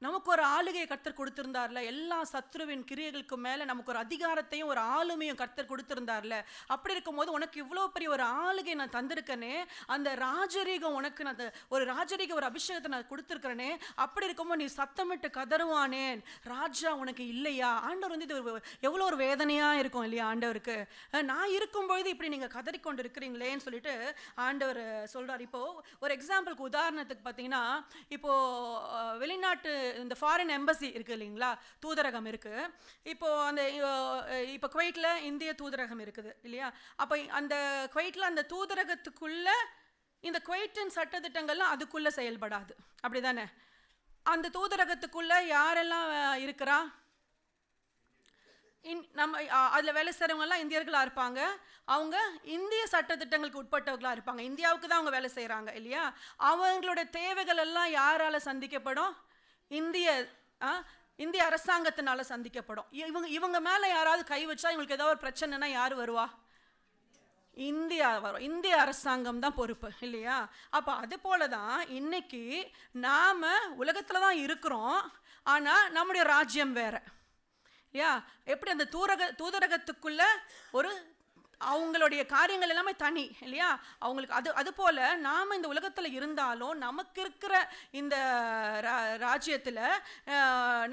நமக்கு ஒரு ஆளுகையை கர்த்தர் கொடுத்திருந்தார்ல, எல்லா சத்ருவின் கிரியைகளுக்கு மேலே நமக்கு ஒரு அதிகாரத்தையும் ஒரு ஆளுமையும் கர்த்தர் கொடுத்திருந்தார்ல. அப்படி இருக்கும்போது உனக்கு இவ்வளோ பெரிய ஒரு ஆளுகை நான் தந்திருக்கனே, அந்த ராஜரீகம் உனக்கு நான் ஒரு ராஜரீக ஒரு அபிஷேகத்தை நான் கொடுத்துருக்கிறேனே, அப்படி இருக்கும்போது நீ சத்தமிட்டு கதறுவானேன், ராஜா உனக்கு இல்லையா? ஆண்டவர் இது எவ்வளோ ஒரு வேதனையாக இருக்கும் இல்லையா ஆண்டவருக்கு? நான் இருக்கும்பொழுது இப்படி நீங்கள் கதறிக்கொண்டு இருக்கிறீங்களேன்னு சொல்லிட்டு ஆண்டவர் சொல்கிறார். இப்போது ஒரு எக்ஸாம்பிளுக்கு உதாரணத்துக்கு பார்த்தீங்கன்னா, இப்போது வெளிநாட்டு இந்த ஃபாரின் எம்பசி இருக்குது இல்லைங்களா, தூதரகம் இருக்குது. இப்போ குவைட்டில் இந்திய தூதரகம் இருக்குது இல்லையா? அப்போ அந்த குவைட்டில் அந்த தூதரகத்துக்குள்ளே இந்த குவைட்டின் சட்டத்திட்டங்கள்லாம் அதுக்குள்ளே செயல்படாது, அப்படி தானே? அந்த தூதரகத்துக்குள்ளே யாரெல்லாம் இருக்கிறா? நம்ம அதில் வேலை செய்கிறவங்கெல்லாம் இந்தியர்களாக இருப்பாங்க. அவங்க இந்திய சட்டத்திட்டங்களுக்கு உட்பட்டவர்களாக இருப்பாங்க. இந்தியாவுக்கு தான் அவங்க வேலை செய்கிறாங்க இல்லையா? அவங்களோட தேவைகள் எல்லாம் யாரால் சந்திக்கப்படும்? இந்திய அரசாங்கத்தினால சந்திக்கப்படும். இவங்க மேலே யாராவது கை வச்சா இவங்களுக்கு ஏதாவது ஒரு பிரச்சனைனா யார் வருவா? இந்தியா வரும். இந்திய அரசாங்கம் தான் பொறுப்பு இல்லையா? அப்போ அது போல தான் இன்னைக்கு நாம் உலகத்தில் தான் இருக்கிறோம், ஆனால் நம்முடைய ராஜ்யம் வேற இல்லையா? எப்படி அந்த தூதரகத்துக்குள்ள ஒரு அவங்களுடைய காரியங்கள் எல்லாமே தனி இல்லையா? அவங்களுக்கு அது போல் நாம் இந்த உலகத்தில் இருந்தாலும் நமக்கு இருக்கிற இந்த ராஜ்யத்தில்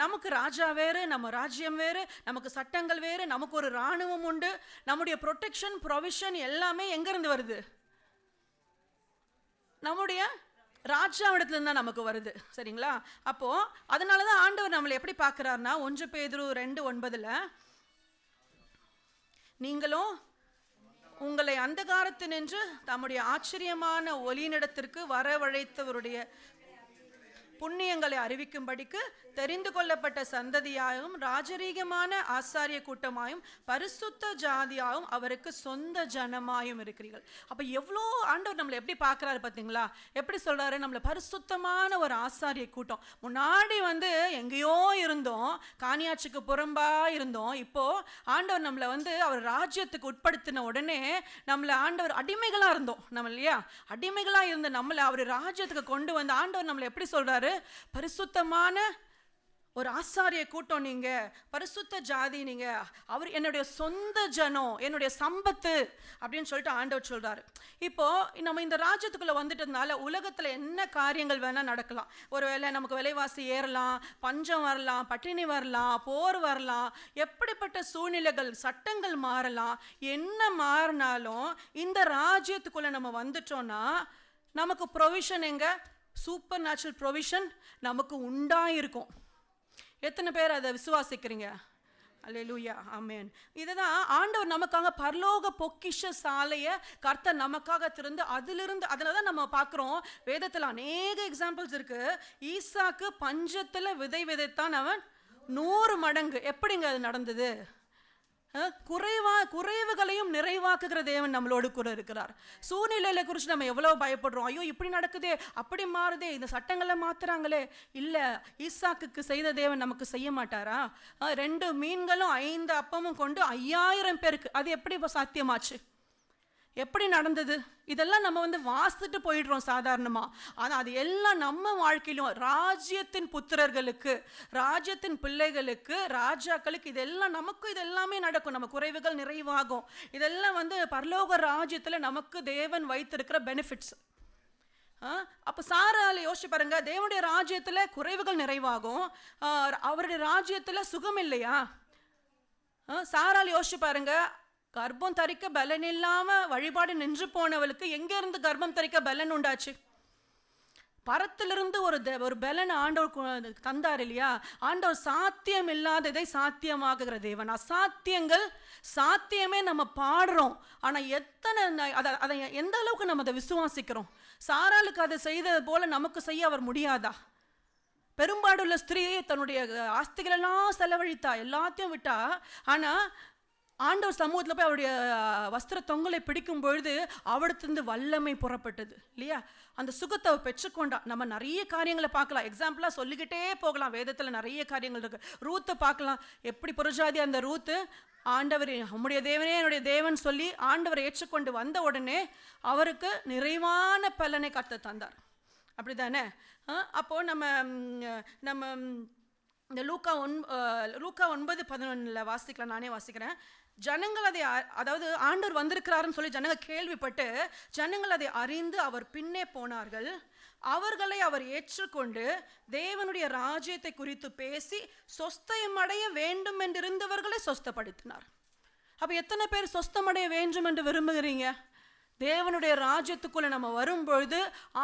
நமக்கு ராஜா வேறு, நம்ம ராஜ்யம் வேறு, நமக்கு சட்டங்கள் வேறு, நமக்கு ஒரு இராணுவம் உண்டு. நம்முடைய ப்ரொடெக்ஷன் ப்ரொவிஷன் எல்லாமே எங்கேருந்து வருது? நம்முடைய ராஜாவிடத்துலேருந்து தான் நமக்கு வருது, சரிங்களா? அப்போது அதனால தான் ஆண்டவர் நம்மளை எப்படி பார்க்குறாருன்னா, 1 பேதுரு 2:9 நீங்களும் உங்களை அந்தகாரத்தினின்று தம்முடைய ஆச்சரியமான ஒளியினிடத்திற்கு வரவழைத்தவருடைய புண்ணியங்களை அறிவிக்கும்படிக்கு தெரிந்து கொள்ளப்பட்ட சந்ததியாயும் ராஜரீகமான ஆசாரிய கூட்டமாயும் பரிசுத்த ஜாதியாகவும் அவருக்கு சொந்த ஜனமாயும் இருக்கிறீர்கள். அப்போ எவ்வளோ ஆண்டவர் நம்மளை எப்படி பார்க்குறாரு பார்த்தீங்களா? எப்படி சொல்கிறாரு? நம்மளை பரிசுத்தமான ஒரு ஆசாரிய கூட்டம். முன்னாடி எங்கேயோ இருந்தோம், காணியாட்சிக்கு புறம்பாக இருந்தோம். இப்போது ஆண்டவர் நம்மளை அவர் ராஜ்யத்துக்கு உட்படுத்தின உடனே நம்மளை ஆண்டவர் அடிமைகளாக இருந்தோம் நம்ம இல்லையா? அடிமைகளாக இருந்த நம்மளை அவர் ராஜ்யத்துக்கு கொண்டு வந்து ஆண்டவர் நம்மளை எப்படி சொல்கிறாரு? பரிசுத்தமான ஒரு ஆசாரிய கூட்டம், நீங்க பரிசுத்த ஜாதி, நீங்க அவர் என்னுடைய சொந்த ஜனம், என்னுடைய சம்பத்து அப்படின்னு சொல்லிட்டு ஆண்டவர் சொல்றாரு. இப்போ நம்ம இந்த ராஜ்யத்துக்குள்ள வந்துட்டதுனால உலகத்துல என்ன காரியங்கள் வேணா நடக்கலாம். ஒருவேளை நமக்கு விலைவாசி ஏறலாம், பஞ்சம் வரலாம், பட்டினி வரலாம், போர் வரலாம், எப்படிப்பட்ட சூழ்நிலைகள் சட்டங்கள் மாறலாம். என்ன மாறினாலும் இந்த ராஜ்யத்துக்குள்ள நம்ம வந்துட்டோம்னா நமக்கு ப்ரொவிஷன் எங்க? சூப்பர் நேச்சுரல் ப்ரொவிஷன் நமக்கு உண்டாயிருக்கும். எத்தனை பேர் அதை விசுவாசிக்கிறீங்க? அல்லேலூயா, ஆமென். இதுதான் ஆண்டவர் நமக்காக பரலோக பொக்கிஷ சாலையை கர்த்தர் நமக்காக திறந்து அதிலிருந்து, அதில் தான் நம்ம பார்க்குறோம். வேதத்தில் அநேக எக்ஸாம்பிள்ஸ் இருக்கு. ஈசாக்கு பஞ்சத்தில் விதை விதைத்தான், அவன் 100 மடங்கு. எப்படிங்க அது நடந்தது? குறைவுகளையும் நிறைவாக்குகிற தேவன் நம்மளோடு கூட இருக்கிறார். சூழ்நிலையில குறித்து நம்ம எவ்வளவு பயப்படுறோம். ஐயோ இப்படி நடக்குதே, அப்படி மாறுதே, இந்த சட்டங்களை மாத்துறாங்களே. இல்ல, ஈசாக்குக்கு செய்த தேவன் நமக்கு செய்ய மாட்டாரா? 2 மீன்களும் 5 அப்பமும் கொண்டு 5000 பேருக்கு அது எப்படி சாத்தியமாச்சு? எப்படி நடந்தது? இதெல்லாம் நம்ம வாசிட்டு போயிடுறோம் சாதாரணமா. ஆனா அது எல்லாம் நம்ம வாழ்க்கையிலும் ராஜ்யத்தின் புத்திரர்களுக்கு, ராஜ்யத்தின் பிள்ளைகளுக்கு, ராஜாக்களுக்கு இதெல்லாம் நமக்கு இதெல்லாமே நடக்கும். நம்ம குறைவுகள் நிறைவாகும். இதெல்லாம் பரலோக ராஜ்யத்துல நமக்கு தேவன் வைத்திருக்கிற பெனிஃபிட்ஸ். அப்ப சாரால யோசிச்சு பாருங்க, தேவனுடைய ராஜ்யத்துல குறைவுகள் நிறைவாகும், அவருடைய ராஜ்யத்துல சுகம் இல்லையா? சாரால் யோசிச்சு பாருங்க, கர்ப்பம் தரிக்க பலன் இல்லாம வழிபாடு நின்று போனவளுக்கு எங்க இருந்து கர்ப்பம் தரிக்க பலன் உண்டாச்சு? பரத்திலிருந்து ஒரு பலன் ஆண்டவர் தந்தார் இல்லையா? ஆண்டவர் சாத்தியம் இல்லாததை சாத்தியமாக்குகிற தேவன். அசாத்தியங்கள் சாத்தியமே நம்ம பாடுறோம், ஆனா அதை எந்த அளவுக்கு நம்ம அதை விசுவாசிக்கிறோம்? சாராளுக்கு அதை செய்தது போல நமக்கு செய்ய அவர் முடியாதா? பெரும்பாடுள்ள ஸ்திரீ தன்னுடைய ஆஸ்திகளெல்லாம் செலவழித்தா, எல்லாத்தையும் விட்டா. ஆனா ஆண்டவர் சமூகத்தில் போய் அவருடைய வஸ்திர தொங்கலை பிடிக்கும் பொழுது அவடத்திலிருந்து வல்லமை புறப்பட்டது இல்லையா? அந்த சுகத்தை பெற்றுக்கொண்டா. நம்ம நிறைய காரியங்களை பார்க்கலாம், எக்ஸாம்பிளாக சொல்லிக்கிட்டே போகலாம். வேதத்தில் நிறைய காரியங்கள் இருக்கு. ரூத்தை பார்க்கலாம். எப்படி புறஜாதி அந்த ரூத்து ஆண்டவர் நம்முடைய தேவனே என்னுடைய தேவன் சொல்லி ஆண்டவரை ஏற்றுக்கொண்டு வந்த உடனே அவருக்கு நிறைவான பலனை கர்த்தர் தந்தார். அப்படிதானே? அப்போ நம்ம இந்த லூக்கா 9:11 வாசிக்கலாம். நானே வாசிக்கிறேன். ஜனங்கள் அதை, அதாவது ஆண்டவர் வந்திருக்கிறாருன்னு சொல்லி ஜனங்கள் கேள்விப்பட்டு ஜனங்கள் அதை அறிந்து அவர் பின்னே போனார்கள். அவர்களை அவர் ஏற்றுக்கொண்டு தேவனுடைய ராஜ்யத்தை குறித்து பேசி சொஸ்தமடைய வேண்டும் என்றிருந்தவர்களை சொஸ்தப்படுத்தினார். அப்ப எத்தனை பேர் சொஸ்தமடைய வேண்டும் என்று விரும்புகிறீங்க? தேவனுடைய ராஜ்யத்துக்குள்ள நம்ம வரும்பொழுது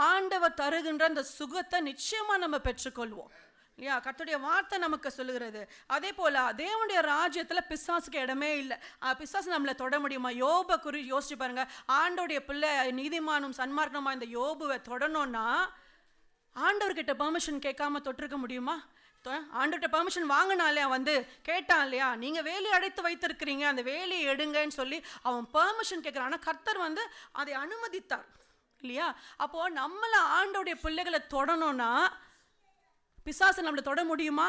ஆண்டவர் தருகின்ற அந்த சுகத்தை நிச்சயமா நம்ம பெற்றுக்கொள்வோம் இல்லையா? கர்த்தருடைய வார்த்தை நமக்கு சொல்லுகிறது. அதே போல தேவனுடைய ராஜ்யத்துல பிசாசுக்கு இடமே இல்லை. பிசாசு நம்மளை தொட முடியுமா? யோபை யோசிச்சு பாருங்க. ஆண்டோடைய பிள்ளை நீதிமானும் சன்மார்க்கமா இந்த யோபுவை தொடணும்னா ஆண்டவர்கிட்ட பெர்மிஷன் கேட்காம தொட்டிருக்க முடியுமா? ஆண்டவர்கிட்ட பெர்மிஷன் வாங்கினாலே கேட்டான் இல்லையா? நீங்க வேலி அடைத்து வைத்திருக்கிறீங்க, அந்த வேலியை எடுங்கன்னு சொல்லி அவன் பெர்மிஷன் கேட்கிறான். ஆனா கர்த்தர் அதை அனுமதித்தார் இல்லையா? அப்போ நம்மள ஆண்டோடைய பிள்ளைகளை தொடணும்னா பிசாசு நம்மளை தொட முடியுமா?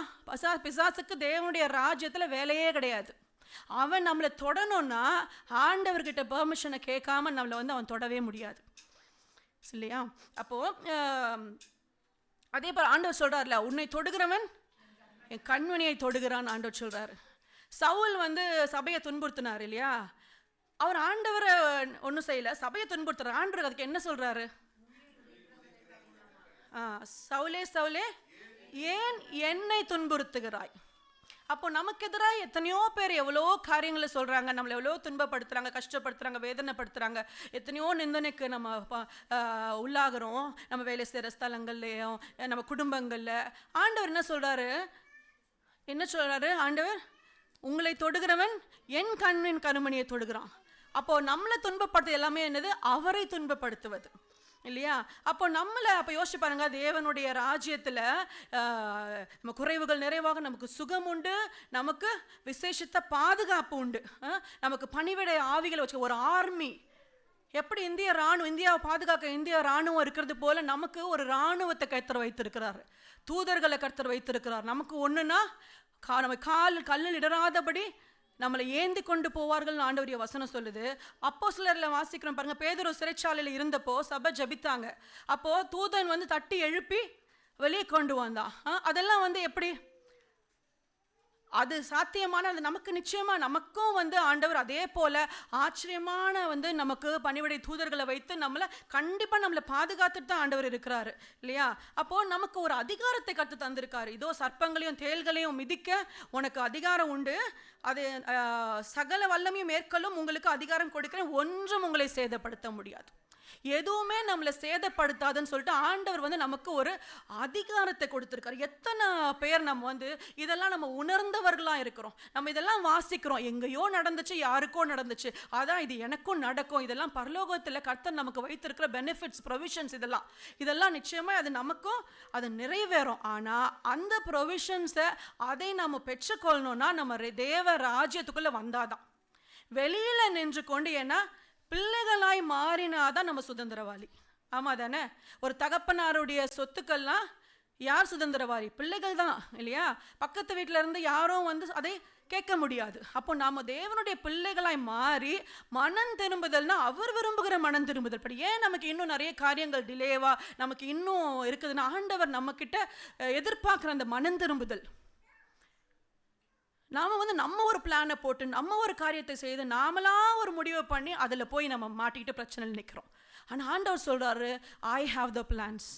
பிசாசுக்கு தேவனுடைய ராஜ்யத்தில் வேலையே கிடையாது. அவன் நம்மளை தொடணும்னா ஆண்டவர்கிட்ட பெர்மிஷனை கேட்காம நம்மளை அவன் தொடவே முடியாது இல்லையா? அப்போ அதே போல் ஆண்டவர் சொல்றாருல, உன்னை தொடுகிறவன் என் கண்மணியை தொடுகிறான் ஆண்டவர் சொல்றாரு. சவுல் சபையை துன்புறுத்தினார் இல்லையா? அவர் ஆண்டவரை ஒன்றும் செய்யல, சபையை துன்புறுத்துறார். ஆண்டவர் அதுக்கு என்ன சொல்றாரு? சவுலே சவுலே ஏன் என்னை துன்புறுத்துகிறாய்? அப்போ நமக்கு எதிராக எத்தனையோ பேர் எவ்வளோ காரியங்களை சொல்றாங்க, நம்மளை எவ்வளோ துன்பப்படுத்துறாங்க, கஷ்டப்படுத்துறாங்க, வேதனைப்படுத்துறாங்க, எத்தனையோ நிந்தனைக்கு நம்ம உள்ளாகிறோம், நம்ம வேலை செய்கிற ஸ்தலங்கள்லையும் நம்ம குடும்பங்கள்ல. ஆண்டவர் என்ன சொல்றாரு? ஆண்டவர் உங்களை தொடுகிறவன் என் கண்ணின் கருமணியை தொடுகிறான். அப்போ நம்மளை துன்பப்படுத்துறது எல்லாமே என்னது? அவரை துன்பப்படுத்துவது இல்லையா? அப்போ யோசிச்சு பாருங்க, தேவனுடைய ராஜ்யத்துல நம்ம குறைவுகள் நிறைவாக, நமக்கு சுகம் உண்டு, நமக்கு விசேஷித்த பாதுகாப்பு உண்டு, நமக்கு பணிவிடை ஆவிகளை வச்சு ஒரு ஆர்மி. எப்படி இந்தியாவை பாதுகாக்க இந்திய ராணுவம் இருக்கிறது போல நமக்கு ஒரு ராணுவத்தை கர்த்தர் வைத்திருக்கிறார், தூதர்களை கர்த்தர் வைத்திருக்கிறார். நமக்கு ஒண்ணுன்னா நம்ம கல்லில் இடராதபடி நம்மளை ஏந்தி கொண்டு போவார்கள் ஆண்டவருடைய வசனம் சொல்லுது. அப்போஸ்தலர்ல வாசிக்கிறோம் பாருங்க, பேதுரு சிறைச்சாலையில் இருந்தப்போ சபை ஜபித்தாங்க. அப்போ தூதன் தட்டி எழுப்பி வெளியே கொண்டு வந்தான். அதெல்லாம் எப்படி அது சாத்தியமான? அது நமக்கு நிச்சயமா நமக்கும் ஆண்டவர் அதே போல ஆச்சரியமான நமக்கு பணிவிடை தூதர்களை வைத்து நம்மளை பாதுகாத்துட்டு தான் ஆண்டவர் இருக்கிறாரு இல்லையா? அப்போ நமக்கு ஒரு அதிகாரத்தை கற்று தந்திருக்காரு. இதோ சர்ப்பங்களையும் தேள்களையும் மிதிக்க உனக்கு அதிகாரம் உண்டு, அது சகல வல்லமையும் மேற்கொள்ளும் உங்களுக்கு அதிகாரம் கொடுக்கிறேன், ஒன்றும் உங்களை சேதப்படுத்த முடியாது. எதுவுமே நம்மளை சேதப்படுத்தாதுன்னு சொல்லிட்டு ஆண்டவர் வந்து நமக்கு ஒரு அதிகாரத்தை கொடுத்துருக்காரு. எத்தனை பேர் நம்ம வந்து இதெல்லாம் நம்ம உணர்ந்தவர்களாக இருக்கிறோம். நம்ம இதெல்லாம் வாசிக்கிறோம், எங்கேயோ நடந்துச்சு, யாருக்கோ நடந்துச்சு, அதான் இது எனக்கும் நடக்கும், இதெல்லாம் பரலோகத்தில் கர்த்தர் நமக்கு வைத்திருக்கிற பெனிஃபிட்ஸ், ப்ரொவிஷன்ஸ், இதெல்லாம் நிச்சயமாக அது நமக்கும் அது நிறைவேறும். ஆனால் அந்த ப்ரொவிஷன்ஸை அதை நம்ம பெற்றுக்கொள்ளணும்னா நம்ம தேவ ராஜ்யத்துக்குள்ளே வந்தாதான். வெளியில் நின்று கொண்டு, ஏன்னா பிள்ளைகளாய் மாறினாதான் நம்ம சுதந்திரவாளி. ஆமாம் தானே? ஒரு தகப்பனாருடைய சொத்துக்கள்லாம் யார் சுதந்திரவாளி? பிள்ளைகள் தான் இல்லையா? பக்கத்து வீட்டில் இருந்து யாரும் வந்து அதை கேட்க முடியாது. அப்போ நாம் தேவனுடைய பிள்ளைகளாய் மாறி மனம் திரும்புதல்னா அவர் விரும்புகிற மனம் திரும்புதல். படி ஏன் நமக்கு இன்னும் நிறைய காரியங்கள் டிலேவா நமக்கு இன்னும் இருக்குதுன்னா, ஆண்டவர் நம்மக்கிட்ட எதிர்பார்க்குற அந்த மனம் திரும்புதல். நாம் வந்து நம்ம ஒரு பிளானை போட்டு நம்ம ஒரு காரியத்தை செய்து நாமளாக ஒரு முடிவை பண்ணி அதில் போய் நம்ம மாட்டிக்கிட்டு பிரச்சனையில் நிற்கிறோம். ஆனால் ஆண்டவர் சொல்கிறாரு, ஐ ஹாவ் த பிளான்ஸ்.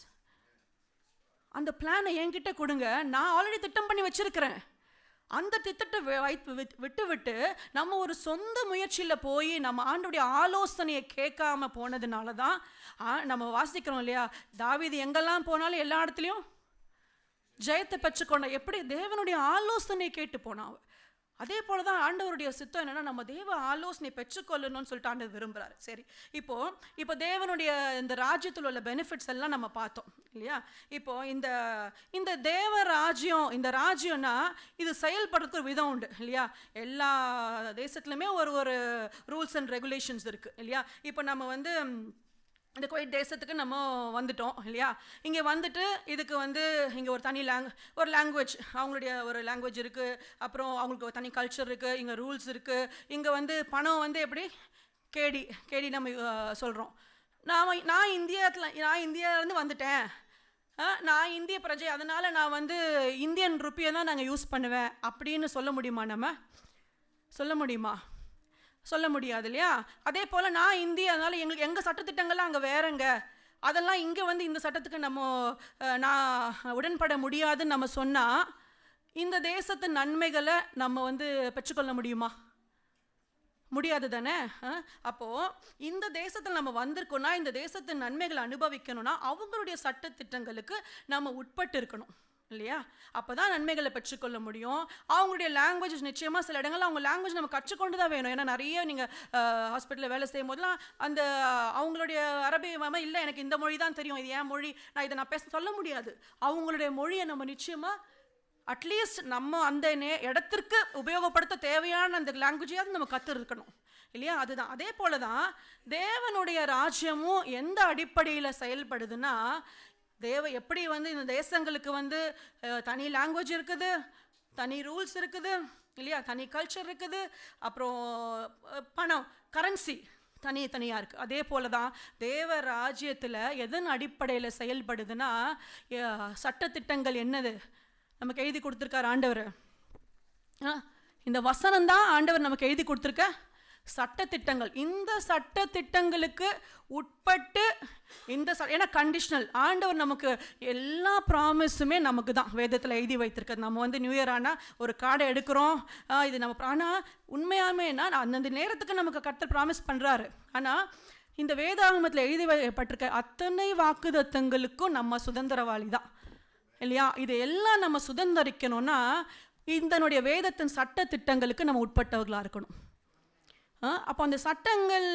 அந்த பிளானை என்கிட்ட கொடுங்க, நான் ஆல்ரெடி திட்டம் பண்ணி வச்சுருக்கிறேன். அந்த திட்டத்தை விட்டு நம்ம ஒரு சொந்த முயற்சியில் போய் நம்ம ஆண்டோடைய ஆலோசனையை கேட்காம போனதுனால தான் நம்ம வாசிக்கிறோம் இல்லையா, தாவீது எங்கெல்லாம் போனாலும் எல்லா இடத்துலையும் ஜெயத்தை பெற்றுக்கொண்ட. எப்படி? தேவனுடைய ஆலோசனை கேட்டு போனான். அதே போல தான் ஆண்டவருடைய சித்தம் என்னன்னா, நம்ம தேவ ஆலோசனை பெற்றுக்கொள்ளணும்னு சொல்லிட்டு ஆண்டவர் விரும்புகிறாரு. சரி, இப்போ தேவனுடைய இந்த ராஜ்யத்தில் உள்ள பெனிஃபிட்ஸ் எல்லாம் நம்ம பார்த்தோம் இல்லையா? இப்போ இந்த தேவ ராஜ்யம், இந்த ராஜ்யம்னா இது செயல்படுறதுக்கு ஒரு விதம் உண்டு இல்லையா? எல்லா தேசத்துலையுமே ஒரு ரூல்ஸ் அண்ட் ரெகுலேஷன்ஸ் இருக்குது இல்லையா? இப்போ நம்ம வந்து இந்த குவைட் தேசத்துக்கு நம்ம வந்துட்டோம் இல்லையா? இங்கே வந்துட்டு இதுக்கு வந்து இங்கே ஒரு தனி ஒரு லாங்குவேஜ், அவங்களுடைய ஒரு லாங்குவேஜ் இருக்குது, அப்புறம் அவங்களுக்கு ஒரு தனி கல்ச்சர் இருக்குது, இங்கே ரூல்ஸ் இருக்குது. இங்கே வந்து பணம் வந்து எப்படி கேடி நம்ம சொல்கிறோம். நான் இந்தியாவிலேருந்து வந்துட்டேன், நான் இந்திய பிரஜை, அதனால் நான் வந்து இந்தியன் ருப்பியை தான் நாங்கள் யூஸ் பண்ணுவேன் அப்படின்னு சொல்ல முடியுமா? நம்ம சொல்ல முடியுமா? சொல்ல முடியாது இல்லையா? அதே போல் நான் இந்தியா, அதனால் எங்கள் சட்டத்திட்டங்கள்லாம் அங்கே வேறங்க, அதெல்லாம் இங்கே வந்து இந்த சட்டத்துக்கு நான் உடன்பட முடியாதுன்னு நம்ம சொன்னால் இந்த தேசத்து நன்மைகளை நம்ம வந்து பெற்றுக்கொள்ள முடியுமா? முடியாது தானே? அப்போது இந்த தேசத்தில் நம்ம வந்திருக்கோன்னா, இந்த தேசத்தின் நன்மைகளை அனுபவிக்கணும்னா அவங்களுடைய சட்டத்திட்டங்களுக்கு நம்ம உட்பட்டு இருக்கணும் இல்லையா? அப்போ தான் நன்மைகளை பெற்றுக்கொள்ள முடியும். அவங்களுடைய லாங்குவேஜஸ் நிச்சயமாக சில இடங்களில் அவங்க லாங்குவேஜ் நம்ம கற்றுக்கொண்டு தான் வேணும். ஏன்னா நிறைய நீங்கள் ஹாஸ்பிட்டலில் வேலை செய்யும் போதெல்லாம் அந்த அவங்களுடைய அரபி இல்லை, எனக்கு இந்த மொழி தான் தெரியும், இது ஏன் மொழி, நான் பேச சொல்ல முடியாது. அவங்களுடைய மொழியை நம்ம நிச்சயமாக அட்லீஸ்ட் நம்ம அந்த இடத்திற்கு உபயோகப்படுத்த தேவையான அந்த லாங்குவேஜையாவது நம்ம கற்றுருக்கணும் இல்லையா? அதுதான். அதே போல தான் தேவனுடைய ராஜ்யமும் எந்த அடிப்படையில் செயல்படுதுன்னா, எப்படி வந்து இந்த தேசங்களுக்கு வந்து தனி லாங்குவேஜ் இருக்குது, தனி ரூல்ஸ் இருக்குது இல்லையா, தனி கல்ச்சர் இருக்குது, அப்புறம் பணம், கரன்சி தனியாக இருக்குது. அதே போல தான் தேவ ராஜ்யத்தில் எதன் அடிப்படையில் செயல்படுதுன்னா, சட்டத்திட்டங்கள் என்னது நமக்கு எழுதி கொடுத்துருக்கார் ஆண்டவர். இந்த வசனம் தான் ஆண்டவர் நமக்கு எழுதி கொடுத்துருக்க சட்டத்திட்டங்கள். இந்த சட்டத்திட்டங்களுக்கு உட்பட்டு ஏன்னா கண்டிஷனல், ஆண்டவர் நமக்கு எல்லா ப்ராமிஸுமே நமக்கு தான் வேதத்தில் எழுதி வைத்திருக்கிறது. நம்ம வந்து நியூ இயர் ஆனால் ஒரு கார்டை எடுக்கிறோம், இது நம்ம, ஆனால் உண்மையாமே அந்தந்த நேரத்துக்கு நமக்கு கர்த்தர் ப்ராமிஸ் பண்ணுறாரு. ஆனால் இந்த வேதாகமத்தில் எழுதி வைக்கப்பட்டிருக்க அத்தனை வாக்குதத்தங்களுக்கும் நம்ம சுதந்திரவாளி தான் இல்லையா? இது எல்லாம் நம்ம சுதந்திரிக்கணும்னா இதனுடைய வேதத்தின் சட்ட திட்டங்களுக்கு நம்ம உட்பட்டவர்களாக இருக்கணும். அப்போ அந்த சட்டங்கள்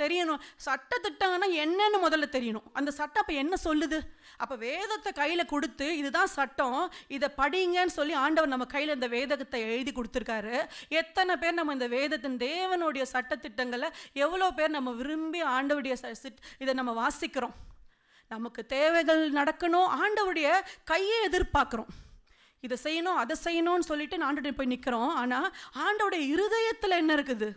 தெரியணும். சட்டத்திட்டம்னா என்னன்னு முதல்ல தெரியணும். அந்த சட்டம் அப்போ என்ன சொல்லுது? அப்போ வேதத்தை கையில் கொடுத்து இதுதான் சட்டம், இதை படிங்கன்னு சொல்லி ஆண்டவர் நம்ம கையில் இந்த வேதத்தை எழுதி கொடுத்துருக்காரு. எத்தனை பேர் நம்ம இந்த வேதத்தின் தேவனுடைய சட்டத்திட்டங்களை எவ்வளோ பேர் நம்ம விரும்பி ஆண்டவருடைய இதை நம்ம வாசிக்கிறோம். நமக்கு தேவைகள் நடக்கணும், ஆண்டவருடைய கையை எதிர்பார்க்குறோம். இதை செய்யணும் அதை செய்யணும்னு சொல்லிட்டு ஆண்டவர்கிட்ட போய் நிற்கிறோம். ஆனால் ஆண்டவருடைய இருதயத்தில் என்ன இருக்குது,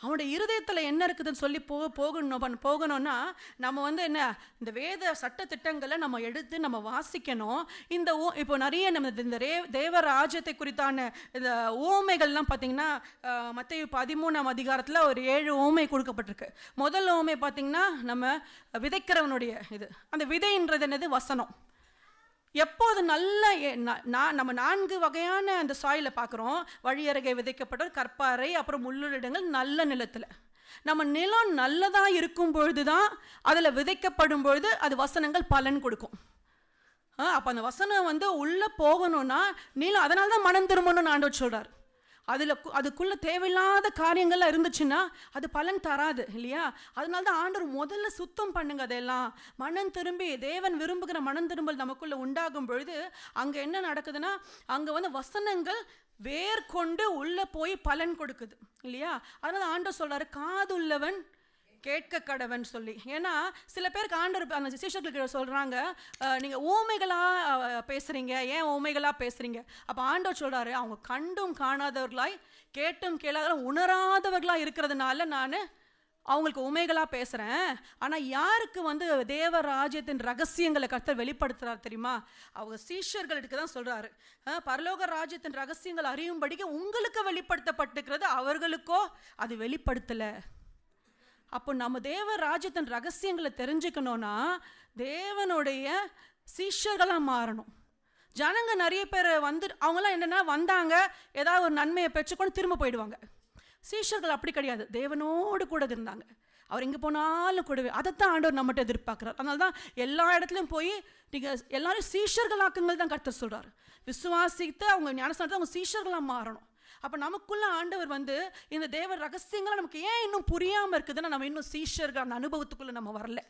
அவனுடைய இருதயத்தில் என்ன இருக்குதுன்னு சொல்லி போகணும்னா நம்ம வந்து என்ன, இந்த வேத சட்டத்திட்டங்களை நம்ம எடுத்து நம்ம வாசிக்கணும். இப்போ நிறைய நம்ம இந்த தேவ ராஜ்யத்தை குறித்தான இந்த ஓமைகள்லாம் பார்த்திங்கன்னா மத்தேயு 13ஆம் அதிகாரத்தில் ஒரு 7 ஓமை கொடுக்கப்பட்டிருக்கு. முதல் ஓமை பார்த்திங்கன்னா நம்ம விதைக்கிறவனுடைய அந்த விதைன்றது என்னது? வசனம். எப்போது நம்ம 4 வகையான அந்த சாயில பார்க்குறோம். வழியருகே விதைக்கப்பட்ட கற்பாறை, அப்புறம் முள்ளுள்ள இடங்கள், நல்ல நிலத்தில். நம்ம நிலம் நல்லதா இருக்கும் பொழுது தான் அதில் விதைக்கப்படும் பொழுது அது வசனங்கள் பலன் கொடுக்கும். அப்போ அந்த வசனம் வந்து உள்ளே போகணும்னா நிலம், அதனால தான் மனம் திரும்பணும்னு ஆண்டவர் சொல்கிறார். அதுக்குள்ளே தேவையில்லாத காரியங்கள்லாம் இருந்துச்சுன்னா அது பலன் தராது இல்லையா? அதனால தான் ஆண்டவர் முதல்ல சுத்தம் பண்ணுங்க. அதெல்லாம் மனம் திரும்பி தேவன் விரும்புகிற மனம் திரும்பல் நமக்குள்ளே உண்டாகும் பொழுது அங்கே என்ன நடக்குதுன்னா, அங்கே வந்து வசனங்கள் வேர் கொண்டு உள்ளே போய் பலன் கொடுக்குது இல்லையா? அதனால ஆண்டவர் சொல்கிறாரு, காதுள்ளவன் கேட்க கடவன் சொல்லி. ஏன்னா சில பேருக்கு ஆண்டவர் அந்த சீஷர்களுக்கு சொல்கிறாங்க, நீங்கள் ஊமைகளாக பேசுகிறீங்க, ஏன் ஊமைகளாக பேசுகிறீங்க? அப்போ ஆண்டவர் சொல்கிறாரு, அவங்க கண்டும் காணாதவர்களாய் கேட்டும் கேளாத உணராதவர்களாக இருக்கிறதுனால நான் அவங்களுக்கு உமைகளாக பேசுகிறேன். ஆனால் யாருக்கு வந்து தேவ ராஜ்யத்தின் ரகசியங்களை கர்த்தர் வெளிப்படுத்துகிறார் தெரியுமா? அவங்க சீஷர்களுக்கு தான் சொல்கிறாரு, பரலோக ராஜ்யத்தின் ரகசியங்கள் அறியும்படிக்கு உங்களுக்கு வெளிப்படுத்தப்பட்டிருக்கிறது, அவர்களுக்கோ அது வெளிப்படுத்தலை. அப்போ நம்ம தேவ ராஜ்யத்தின் ரகசியங்களை தெரிஞ்சுக்கணும்னா தேவனுடைய சீஷர்களாக மாறணும். ஜனங்க நிறைய பேர் வந்து அவங்களாம் என்னென்னா வந்தாங்க, ஏதாவது ஒரு நன்மையை பெற்றுக்கொண்டு திரும்ப போயிடுவாங்க. சீஷர்கள் அப்படி கிடையாது, தேவனோடு கூட இருந்தாங்க. அவர் எங்கே போனாலும் கூடவே. அதைத்தான் ஆண்டவர் நம்மகிட்ட எதிர்பார்க்குறார். அதனால தான் எல்லா இடத்துலையும் போய் நீங்கள் எல்லாரும் சீஷர்களாக்குங்கள் தான் கர்த்தர் சொல்கிறார். விசுவாசித்து அவங்க ஞானஸ்தானத்தை அவங்க சீஷர்களாக மாறணும். அப்போ நமக்குள்ள ஆண்டவர் வந்து இந்த தேவ ரகசியங்களை நமக்கு ஏன் இன்னும் புரியாமல் இருக்குதுன்னா, நம்ம இன்னும் சீஷர்கள் அந்த அனுபவத்துக்குள்ளே நம்ம வரல.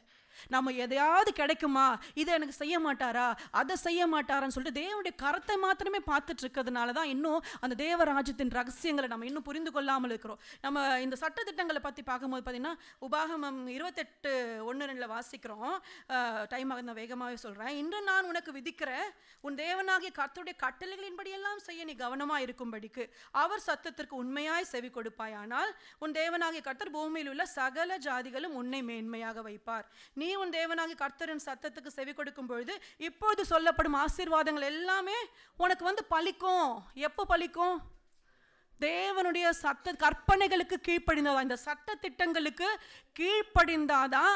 நம்ம எதையாவது கிடைக்குமா, இதை எனக்கு செய்ய மாட்டாரா, அதை செய்ய மாட்டாரான்னு சொல்லிட்டு தேவனுடைய கரத்தை மாத்திரமே பார்த்துட்டு இருக்கிறதுனால தான் இன்னும் அந்த தேவராஜ்யத்தின் ரகசியங்களை நம்ம இன்னும் புரிந்து கொள்ளாமல் இருக்கிறோம். நம்ம இந்த சட்டத்திட்டங்களை பற்றி பார்க்கும்போது பார்த்தீங்கன்னா, உபாகமம் 28:1-2 வாசிக்கிறோம். டைம் ஆகுது, நான் வேகமாகவே சொல்கிறேன். இன்று நான் உனக்கு விதிக்கிற உன் தேவனாகிய கர்த்தருடைய கட்டளைகளின்படியெல்லாம் செய்ய நீ கவனமாக இருக்கும்படிக்கு அவர் சத்தத்திற்கு உண்மையாய் செவி கொடுப்பாயானால் உன் தேவனாகிய கர்த்தர் பூமியில் உள்ள சகல ஜாதிகளும் உன்னை மேன்மையாக வைப்பார். நீ உன் தேவனாகிய கர்த்தரின் சத்தத்துக்கு செவி கொடுக்கும் பொழுது இப்பொழுது சொல்லப்படும் ஆசீர்வாதங்கள் எல்லாமே உனக்கு வந்து பலிக்கும். எப்போ பலிக்கும்? தேவனுடைய சட்ட கற்பனைகளுக்கு கீழ்ப்படிந்தாதான், இந்த சட்ட திட்டங்களுக்கு கீழ்ப்படிந்தாதான்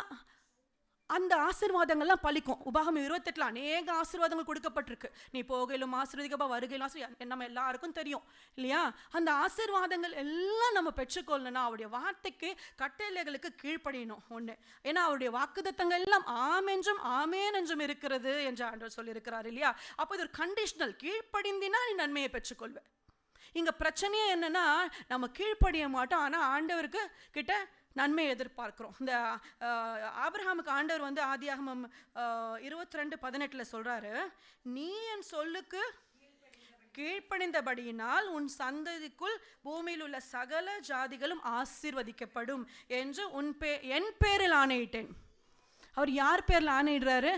அந்த ஆசீர்வாதங்கள்லாம் பலிக்கும். உபாகமம் 28 அநேக ஆசீர்வாதங்கள் கொடுக்கப்பட்டிருக்கு. நீ போகையிலும் ஆசீர்வதிக்கப்பா, வருகையிலும் நம்ம எல்லாருக்கும் தெரியும் இல்லையா? அந்த ஆசீர்வாதங்கள் எல்லாம் நம்ம பெற்றுக்கொள்ளணும்னா அவருடைய வார்த்தைக்கு கட்டளைகளுக்கு கீழ்ப்படியணும் ஒன்று. ஏன்னா அவருடைய வாக்குத்தத்தங்கள் எல்லாம் ஆமென்றும் ஆமேன் என்றும் இருக்கிறது என்று ஆண்டவர் சொல்லியிருக்கிறார் இல்லையா? அப்போ இது ஒரு கண்டிஷனல். கீழ்ப்படிந்தினா நீ நன்மையை பெற்றுக்கொள்வேன். இங்கே பிரச்சனையே என்னன்னா, நம்ம கீழ்ப்படிய மாட்டோம், ஆனால் ஆண்டவருக்கு கிட்ட நன்மை எதிர்பார்க்கிறோம். இந்த ஆபிரகாமுக்கு ஆண்டவர் வந்து ஆதியாகமம் 22:18 சொல்றாரு, நீ என் சொல்லுக்கு கீழ்ப்படிந்தபடியினால் உன் சந்ததிக்குள் பூமியில் உள்ள சகல ஜாதிகளும் ஆசீர்வதிக்கப்படும் என்று என் பேரில் ஆணையிட்டேன். அவர் யார் பேரில் ஆணையிடுறாரு?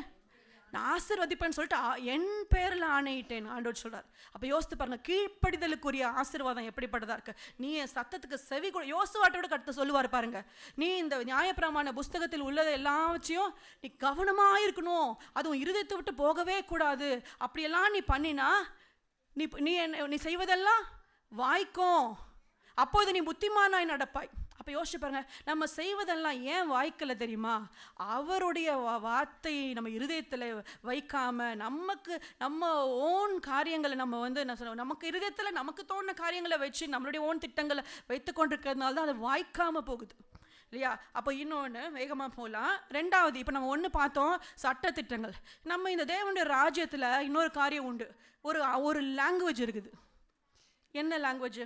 நான் ஆசீர்வதிப்பேன்னு சொல்லிட்டு என் பேரில் ஆணையிட்டேன் ஆண்டவர் சொல்றார். அப்போ யோசித்து பாருங்க, கீழ்ப்படிதலுக்குரிய ஆசீர்வாதம் எப்படிப்பட்டதா இருக்கு. நீ என் சத்தத்துக்கு செவி கூட, யோசுவாட்டோட கருத்து சொல்லுவார் பாருங்க, நீ இந்த நியாயப்பிரமாண புஸ்தகத்தில் உள்ளதை எல்லாவற்றையும் நீ கவனமாக இருக்கணும், அதுவும் இருதயத்தை விட்டு போகவே கூடாது. அப்படியெல்லாம் நீ பண்ணினா நீ செய்வதெல்லாம் வாய்க்கும், அப்போது நீ புத்திமானாய் நடப்பாய். அப்போ யோசிச்சு பாருங்க, நம்ம செய்வதெல்லாம் ஏன் வாய்க்கல தெரியுமா? அவருடைய வார்த்தை நம்ம இருதயத்தில் வைக்காம நம்ம ஓன் காரியங்களை நம்ம வந்து நமக்கு இருதயத்தில் நமக்கு தோணுன காரியங்களை வச்சு நம்மளுடைய ஓன் திட்டங்களை வைத்து கொண்டிருக்கிறதுனால தான் அது வாய்க்காமல் போகுது இல்லையா? அப்போ இன்னொன்று வேகமாக போகலாம். ரெண்டாவது, இப்போ நம்ம ஒன்று பார்த்தோம் சட்டத்திட்டங்கள். நம்ம இந்த தேவனுடைய ராஜ்யத்தில் இன்னொரு காரியம் உண்டு. ஒரு லாங்குவேஜ் இருக்குது. என்ன லாங்குவேஜ்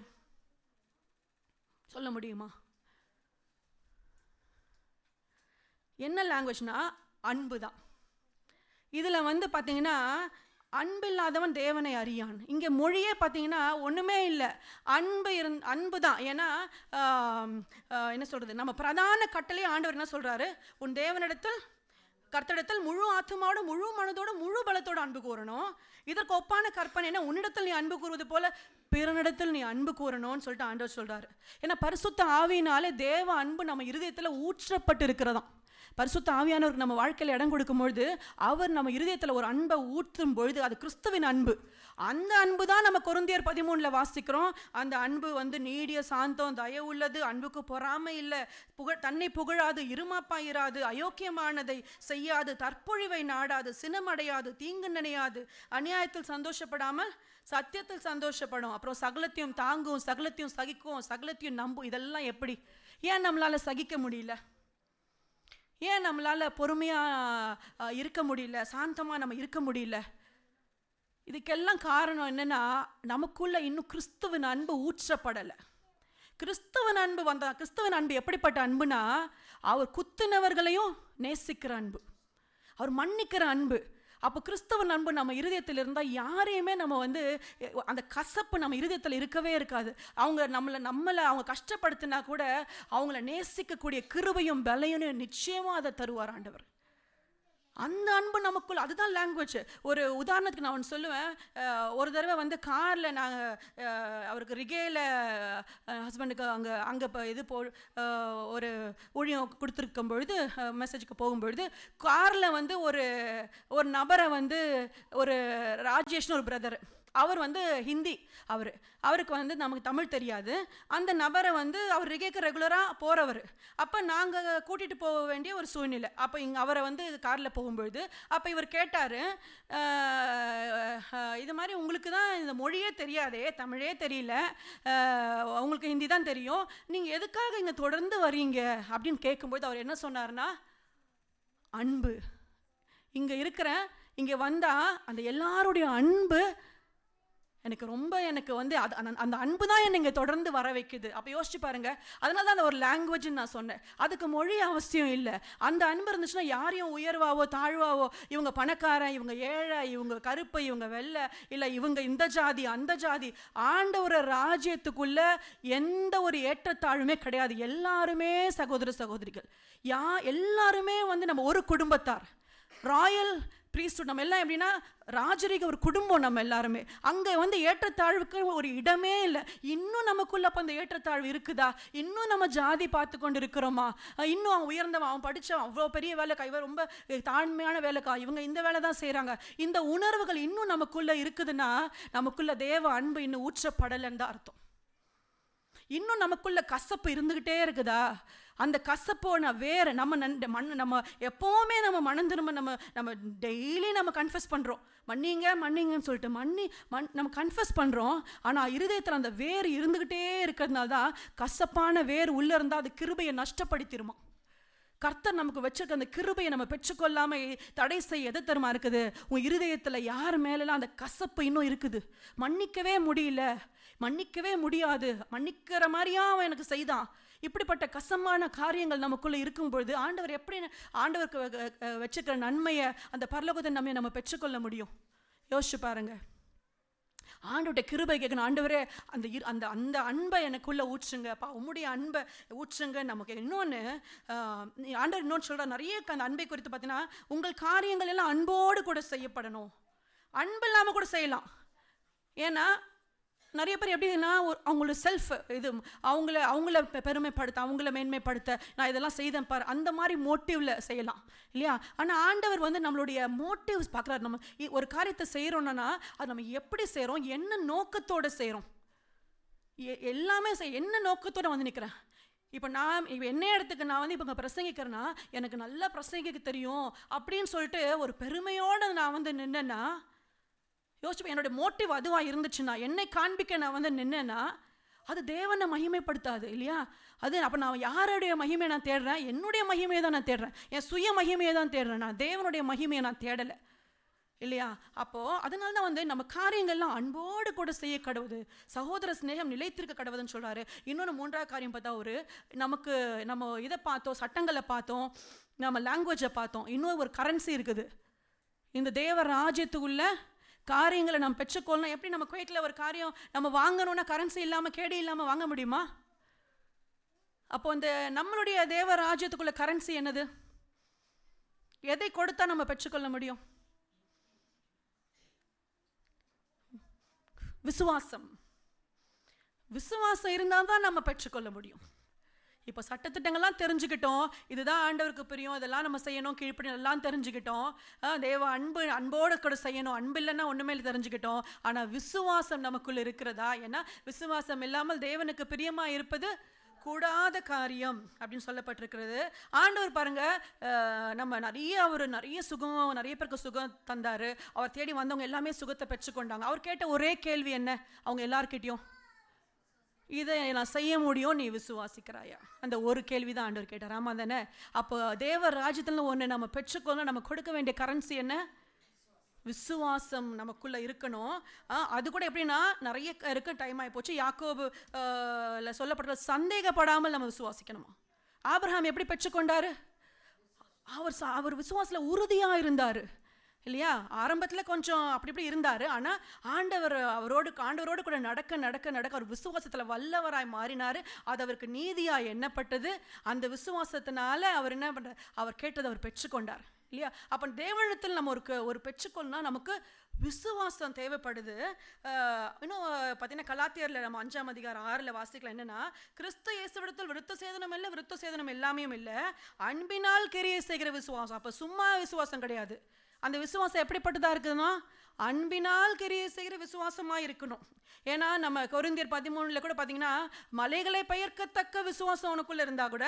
சொல்ல முடியுமா? என்ன லாங்குவேஜ்னா அன்பு தான். இதில் வந்து பார்த்தீங்கன்னா, அன்பில்லாதவன் தேவனை அறியான். இங்கே மொழியே பார்த்தீங்கன்னா ஒன்றுமே இல்லை, அன்பு தான். ஏன்னா என்ன சொல்கிறது, நம்ம பிரதான கட்டளை ஆண்டவர் என்ன சொல்கிறாரு, உன் தேவனிடத்தில் கர்த்தரிடத்தில் முழு ஆத்மாவோட முழு மனதோட முழு பலத்தோட அன்பு கூறணும். இதற்கு ஒப்பான கற்பனை என்ன, உன்னிடத்தில் நீ அன்பு கூறுவது போல பிறனிடத்தில் நீ அன்பு கூறணும்னு சொல்லிட்டு ஆண்டவர் சொல்கிறாரு. ஏன்னா பரிசுத்த ஆவியினாலே தேவ அன்பு நம்ம இருதயத்தில் ஊற்றப்பட்டு இருக்கிறதாம். பரிசுத்த ஆவியானவருக்கு நம்ம வாழ்க்கையில் இடம் கொடுக்கும்பொழுது அவர் நம்ம இருதயத்தில் ஒரு அன்பை ஊற்றும் பொழுது அது கிறிஸ்துவின் அன்பு. அந்த அன்பு தான் நம்ம கொரிந்தியர் 13 வாசிக்கிறோம். அந்த அன்பு வந்து நீடிய, சாந்தம், தயவு உள்ளது, அன்புக்கு பொறாமை இல்லை, தன்னை புகழாது, இருமாப்பாயிராது, அயோக்கியமானதை செய்யாது, தற்பொழிவை நாடாது, சினமடையாது, தீங்கு நினையாது, அநியாயத்தில் சந்தோஷப்படாமல் சத்தியத்தில் சந்தோஷப்படும், அப்புறம் சகலத்தையும் தாங்கும், சகலத்தையும் சகிக்கும், சகலத்தையும் நம்பும். இதெல்லாம் எப்படி? ஏன் நம்மளால சகிக்க முடியல? ஏன் நம்மளால பொறுமையா இருக்க முடியல? சாந்தமா நம்ம இருக்க முடியல? இதுக்கெல்லாம் காரணம் என்னன்னா, நமக்குள்ள இன்னும் கிறிஸ்துவின் அன்பு ஊற்றப்படலை. கிறிஸ்துவின் அன்பு வந்தா, கிறிஸ்துவின் அன்பு எப்படிப்பட்ட அன்புனா, அவர் குத்துனவர்களையும் நேசிக்கிற அன்பு, அவர் மன்னிக்கிற அன்பு. அப்போ கிறிஸ்தவ அன்பு நம்ம இருதயத்தில் இருந்தால் யாரையுமே நம்ம வந்து அந்த கசப்பு நம்ம இருதயத்தில் இருக்கவே இருக்காது. அவங்க நம்மளை அவங்க கஷ்டப்படுத்தினா கூட அவங்கள நேசிக்கக்கூடிய கிருபையும் பலையும் நிச்சயமாக அதை தருவார் ஆண்டவர். அந்த அன்பு நமக்குள்ள, அதுதான் லாங்குவேஜ். ஒரு உதாரணத்துக்கு நான் ஒன்று சொல்லுவேன். ஒரு தடவை வந்து காரில் நாங்கள் அவருக்கு ரிகேல ஹஸ்பண்டுக்கு அங்கே இப்போ ஒரு ஊழியம் கொடுத்துருக்கும் பொழுது, மெசேஜுக்கு போகும்பொழுது காரில் வந்து ஒரு நபரை வந்து, ஒரு ராஜேஷ்னு ஒரு பிரதர், அவர் வந்து ஹிந்தி, அவருக்கு வந்து நமக்கு தமிழ் தெரியாது. அந்த நபரை வந்து அவர் ரிகேக்கு ரெகுலராக போகிறவர். அப்போ நாங்கள் கூட்டிகிட்டு போக வேண்டிய ஒரு சூழ்நிலை. அப்போ அவரை வந்து காரில் போகும்பொழுது அப்போ இவர் கேட்டார், இது மாதிரி உங்களுக்கு தான் இந்த மொழியே தெரியாதே, தமிழே தெரியல, உங்களுக்கு ஹிந்தி தான் தெரியும், நீங்கள் எதுக்காக இங்கே தொடர்ந்து வரீங்க அப்படின்னு கேட்கும்போது அவர் என்ன சொன்னார்னா, அன்பு. இங்கே வந்தால் அந்த எல்லாருடைய அன்பு எனக்கு வந்து அந்த அன்பு தான் என்னை இங்கே தொடர்ந்து வர வைக்குது. அப்போ யோசிச்சு பாருங்க. அதனால தான் அந்த ஒரு லாங்குவேஜ்ன்னு நான் சொன்னேன். அதுக்கு மொழி அவசியம் இல்லை. அந்த அன்பு இருந்துச்சுன்னா யாரையும் உயர்வாவோ தாழ்வாவோ, இவங்க பணக்காரன், இவங்க ஏழை, இவங்க கருப்பு, இவங்க வெள்ளை, இல்லை இவங்க இந்த ஜாதி அந்த ஜாதி, ஆண்டவர் ராஜ்யத்துக்குள்ள எந்த ஒரு ஏற்றத்தாழ்வுமே கிடையாது. எல்லாருமே சகோதர சகோதரிகள், எல்லாருமே வந்து நம்ம ஒரு குடும்பத்தார், ராயல் பிரீஸ்ட்ஹுட். நம்ம எல்லாம் எப்படின்னா ராஜரீக ஒரு குடும்பம் நம்ம எல்லாருமே. அங்கே வந்து ஏற்றத்தாழ்வுக்கு ஒரு இடமே இல்லை. இன்னும் நமக்குள்ள அப்போ அந்த ஏற்றத்தாழ்வு இருக்குதா? இன்னும் நம்ம ஜாதி பார்த்து கொண்டு இருக்கிறோமா? இன்னும் அவன் உயர்ந்தவன், அவன் படித்தவன், அவ்வளோ பெரிய வேலைக்கா, இவன் ரொம்ப தாழ்மையான வேலைக்கா, இவங்க இந்த வேலை தான் செய்கிறாங்க, இந்த உணர்வுகள் இன்னும் நமக்குள்ள இருக்குதுன்னா நமக்குள்ள தேவ அன்பு இன்னும் ஊற்றப்படலைன்னு தான் அர்த்தம். இன்னும் நமக்குள்ள கசப்பு இருந்துகிட்டே இருக்குதா? அந்த கசப்போன வேற நம்ம எப்போவுமே நம்ம மனம் திரும்ப நம்ம டெய்லி நம்ம கன்ஃபஸ் பண்ணுறோம், மன்னிங்கன்னு சொல்லிட்டு நம்ம கன்ஃபஸ் பண்ணுறோம். ஆனால் இருதயத்தில் அந்த வேர் இருந்துக்கிட்டே இருக்கிறதுனால தான் கசப்பான வேர் உள்ளே இருந்தால் அது கிருபையை நஷ்டப்படுத்திடுமா. கர்த்தர் நமக்கு வச்சிருக்க அந்த கிருபையை நம்ம பெற்றுக்கொள்ளாமல் தடை செய்ய எது தருமா இருக்குது? உன் இருதயத்தில் யார் மேலெல்லாம் அந்த கசப்பு இன்னும் இருக்குது, மன்னிக்கவே முடியாது, மன்னிக்கிற மாதிரியா அவன் எனக்கு செய்தான், இப்படிப்பட்ட கசமான காரியங்கள் நமக்குள்ள இருக்கும் பொழுது ஆண்டவருக்கு வச்சுக்கிற நன்மையை, அந்த பரலோகத்தின் நன்மையை நம்ம பெற்றுக்கொள்ள முடியும்? யோசிச்சு பாருங்க. ஆண்டவருடைய கிருபை கேட்கணும். ஆண்டவரே அந்த அன்பை எனக்குள்ள ஊற்றுங்கப்பா, உம்முடைய அன்பை ஊற்றுங்க. நமக்கு இன்னொன்று ஆண்டவர் இன்னொன்று சொல்கிறார். நிறைய அந்த அன்பை குறித்து பார்த்தீங்கன்னா, உங்கள் காரியங்கள் எல்லாம் அன்போடு கூட செய்யப்படணும். அன்பு இல்லாமல் கூட செய்யலாம். ஏன்னா நிறைய பேர் எப்படின்னா அவங்களோட செல்ஃப் இது அவங்கள பெருமைப்படுத்த, அவங்கள மேன்மைப்படுத்த, நான் இதெல்லாம் செய்தேன் பாரு, அந்த மாதிரி மோட்டிவ்ல செய்யலாம் இல்லையா? ஆனால் ஆண்டவர் வந்து நம்மளுடைய மோட்டிவ்ஸ் பார்க்குறாரு. நம்ம ஒரு காரியத்தை செய்கிறோன்னா அது நம்ம எப்படி செய்கிறோம், என்ன நோக்கத்தோடு செய்கிறோம், எல்லாமே என்ன நோக்கத்தோடு வந்து நிற்கிறேன். இப்போ என்ன இடத்துக்கு நான் வந்து இப்போ இங்கே பிரசங்கிக்கிறேன்னா, எனக்கு நல்லா பிரசங்கிக்க தெரியும் அப்படின்னு சொல்லிட்டு ஒரு பெருமையோடு நான் வந்து நின்னேன்னா, யோசிச்சு என்னுடைய மோட்டிவ் அதுவாக இருந்துச்சுன்னா, என்னை காண்பிக்க நான் வந்து நின்னேன்னா, அது தேவனை மகிமைப்படுத்தாது இல்லையா? அப்போ நான் யாருடைய மகிமையை நான் தேடுறேன்? என்னுடைய மகிமையை தான் நான் தேடுறேன், என் சுய மகிமையை தான் தேடுறேன், நான் தேவனுடைய மகிமையை நான் தேடலை இல்லையா? அப்போது அதனால தான் வந்து நம்ம காரியங்கள்லாம் அன்போடு கூட செய்ய கடவுது, சகோதர ஸ்நேகம் நிலைத்திருக்க கடவுதுன்னு சொல்கிறாரு. இன்னொன்று மூன்றாவது காரியம் பார்த்தா, நம்ம இதை பார்த்தோம், சட்டங்களை பார்த்தோம், நம்ம லாங்குவேஜை பார்த்தோம். இன்னும் ஒரு கரன்சி இருக்குது. இந்த தேவ ராஜ்யத்துக்குள்ள காரியங்களை நம்ம பெற்றுக்கொள்ளணும். எப்படி நம்ம குவைத்தில் ஒரு காரியம் நம்ம வாங்கணும்னா கரன்சி இல்லாமல், கேடி இல்லாமல் வாங்க முடியுமா? அப்போ இந்த நம்மளுடைய தேவ ராஜ்யத்துக்குள்ள கரன்சி என்னது? எதை கொடுத்தா நம்ம பெற்றுக்கொள்ள முடியும்? விசுவாசம் இருந்தால் தான் நம்ம பெற்றுக்கொள்ள முடியும். இப்போ சட்டத்திட்டங்கள்லாம் தெரிஞ்சுக்கிட்டோம், இதுதான் ஆண்டவருக்கு பிரியம், இதெல்லாம் நம்ம செய்யணும், கீழ்ப்படி எல்லாம் தெரிஞ்சுக்கிட்டோம். தேவ அன்போடு கூட செய்யணும், அன்பு இல்லைன்னா ஒன்றுமே தெரிஞ்சுக்கிட்டோம். ஆனால் விசுவாசம் நமக்குள்ள இருக்கிறதா? ஏன்னா விசுவாசம் இல்லாமல் தேவனுக்கு பிரியமாக இருப்பது கூடாத காரியம் அப்படின்னு சொல்லப்பட்டிருக்கிறது. ஆண்டவர் பாருங்க, நம்ம நிறைய சுகம், நிறைய பேருக்கு சுகம் தந்தாரு. அவர் தேடி வந்தவங்க எல்லாமே சுகத்தை பெற்றுக்கொண்டாங்க. அவர் கேட்ட ஒரே கேள்வி என்ன? அவங்க எல்லார்கிட்டையும், இதை நான் செய்ய முடியும், நீ விசுவாசிக்கிறாயா? அந்த ஒரு கேள்வி தான் ஆண்டவர் கேட்டார். ஆமா தானே? அப்போ தேவ ராஜ்யத்துல ஒன்று நம்ம பெற்றுக்கொள்ள நம்ம கொடுக்க வேண்டிய கரன்சி என்ன? விசுவாசம் நமக்குள்ள இருக்கணும். அது கூட எப்படின்னா நிறைய இருக்கு, டைம் ஆகி போச்சு. யாக்கோபு சொல்லப்பட்ட சந்தேகப்படாமல் நம்ம விசுவாசிக்கணுமா? ஆபிரகாம் எப்படி பெற்றுக்கொண்டாரு? அவர் விசுவாசத்துல உறுதியா இருந்தாரு இல்லையா? ஆரம்பத்தில் கொஞ்சம் அப்படி இப்படி இருந்தார். ஆனால் ஆண்டவரோடு கூட நடக்க அவர் விசுவாசத்தில் வல்லவராய் மாறினார். அது அவருக்கு நீதியாக எண்ணப்பட்டது. அந்த விசுவாசத்தினால அவர் என்ன பண்ணுறார்? அவர் கேட்டதை அவர் பெற்றுக்கொண்டார் இல்லையா? அப்போ தேவனிடத்தில் நம்ம ஒரு பெற்றுக்கொள்ளனா நமக்கு விசுவாசம் தேவைப்படுது. இன்னும் பார்த்தீங்கன்னா கலாத்தியரில் நம்ம 5ஆம் அதிகாரம் 6 வாசிக்கலாம். என்னன்னா, கிறிஸ்து இயேசுவிடத்தில் விருத்த சேதனம் இல்லை, விருத்த சேதனம் எல்லாமே இல்லை, அன்பினால் கிரியை செய்கிற விசுவாசம். அப்போ சும்மா விசுவாசம் கிடையாது. அந்த விசுவாசம் எப்படிப்பட்டதா இருக்குதுன்னா, அன்பினால் கிரியை செய்கிற விசுவாசமாக இருக்கணும். ஏன்னா நம்ம கொரிந்தியர் 13 கூட பார்த்தீங்கன்னா, மலைகளை பெயர்க்கத்தக்க விசுவாசம் உனக்குள்ள இருந்தால் கூட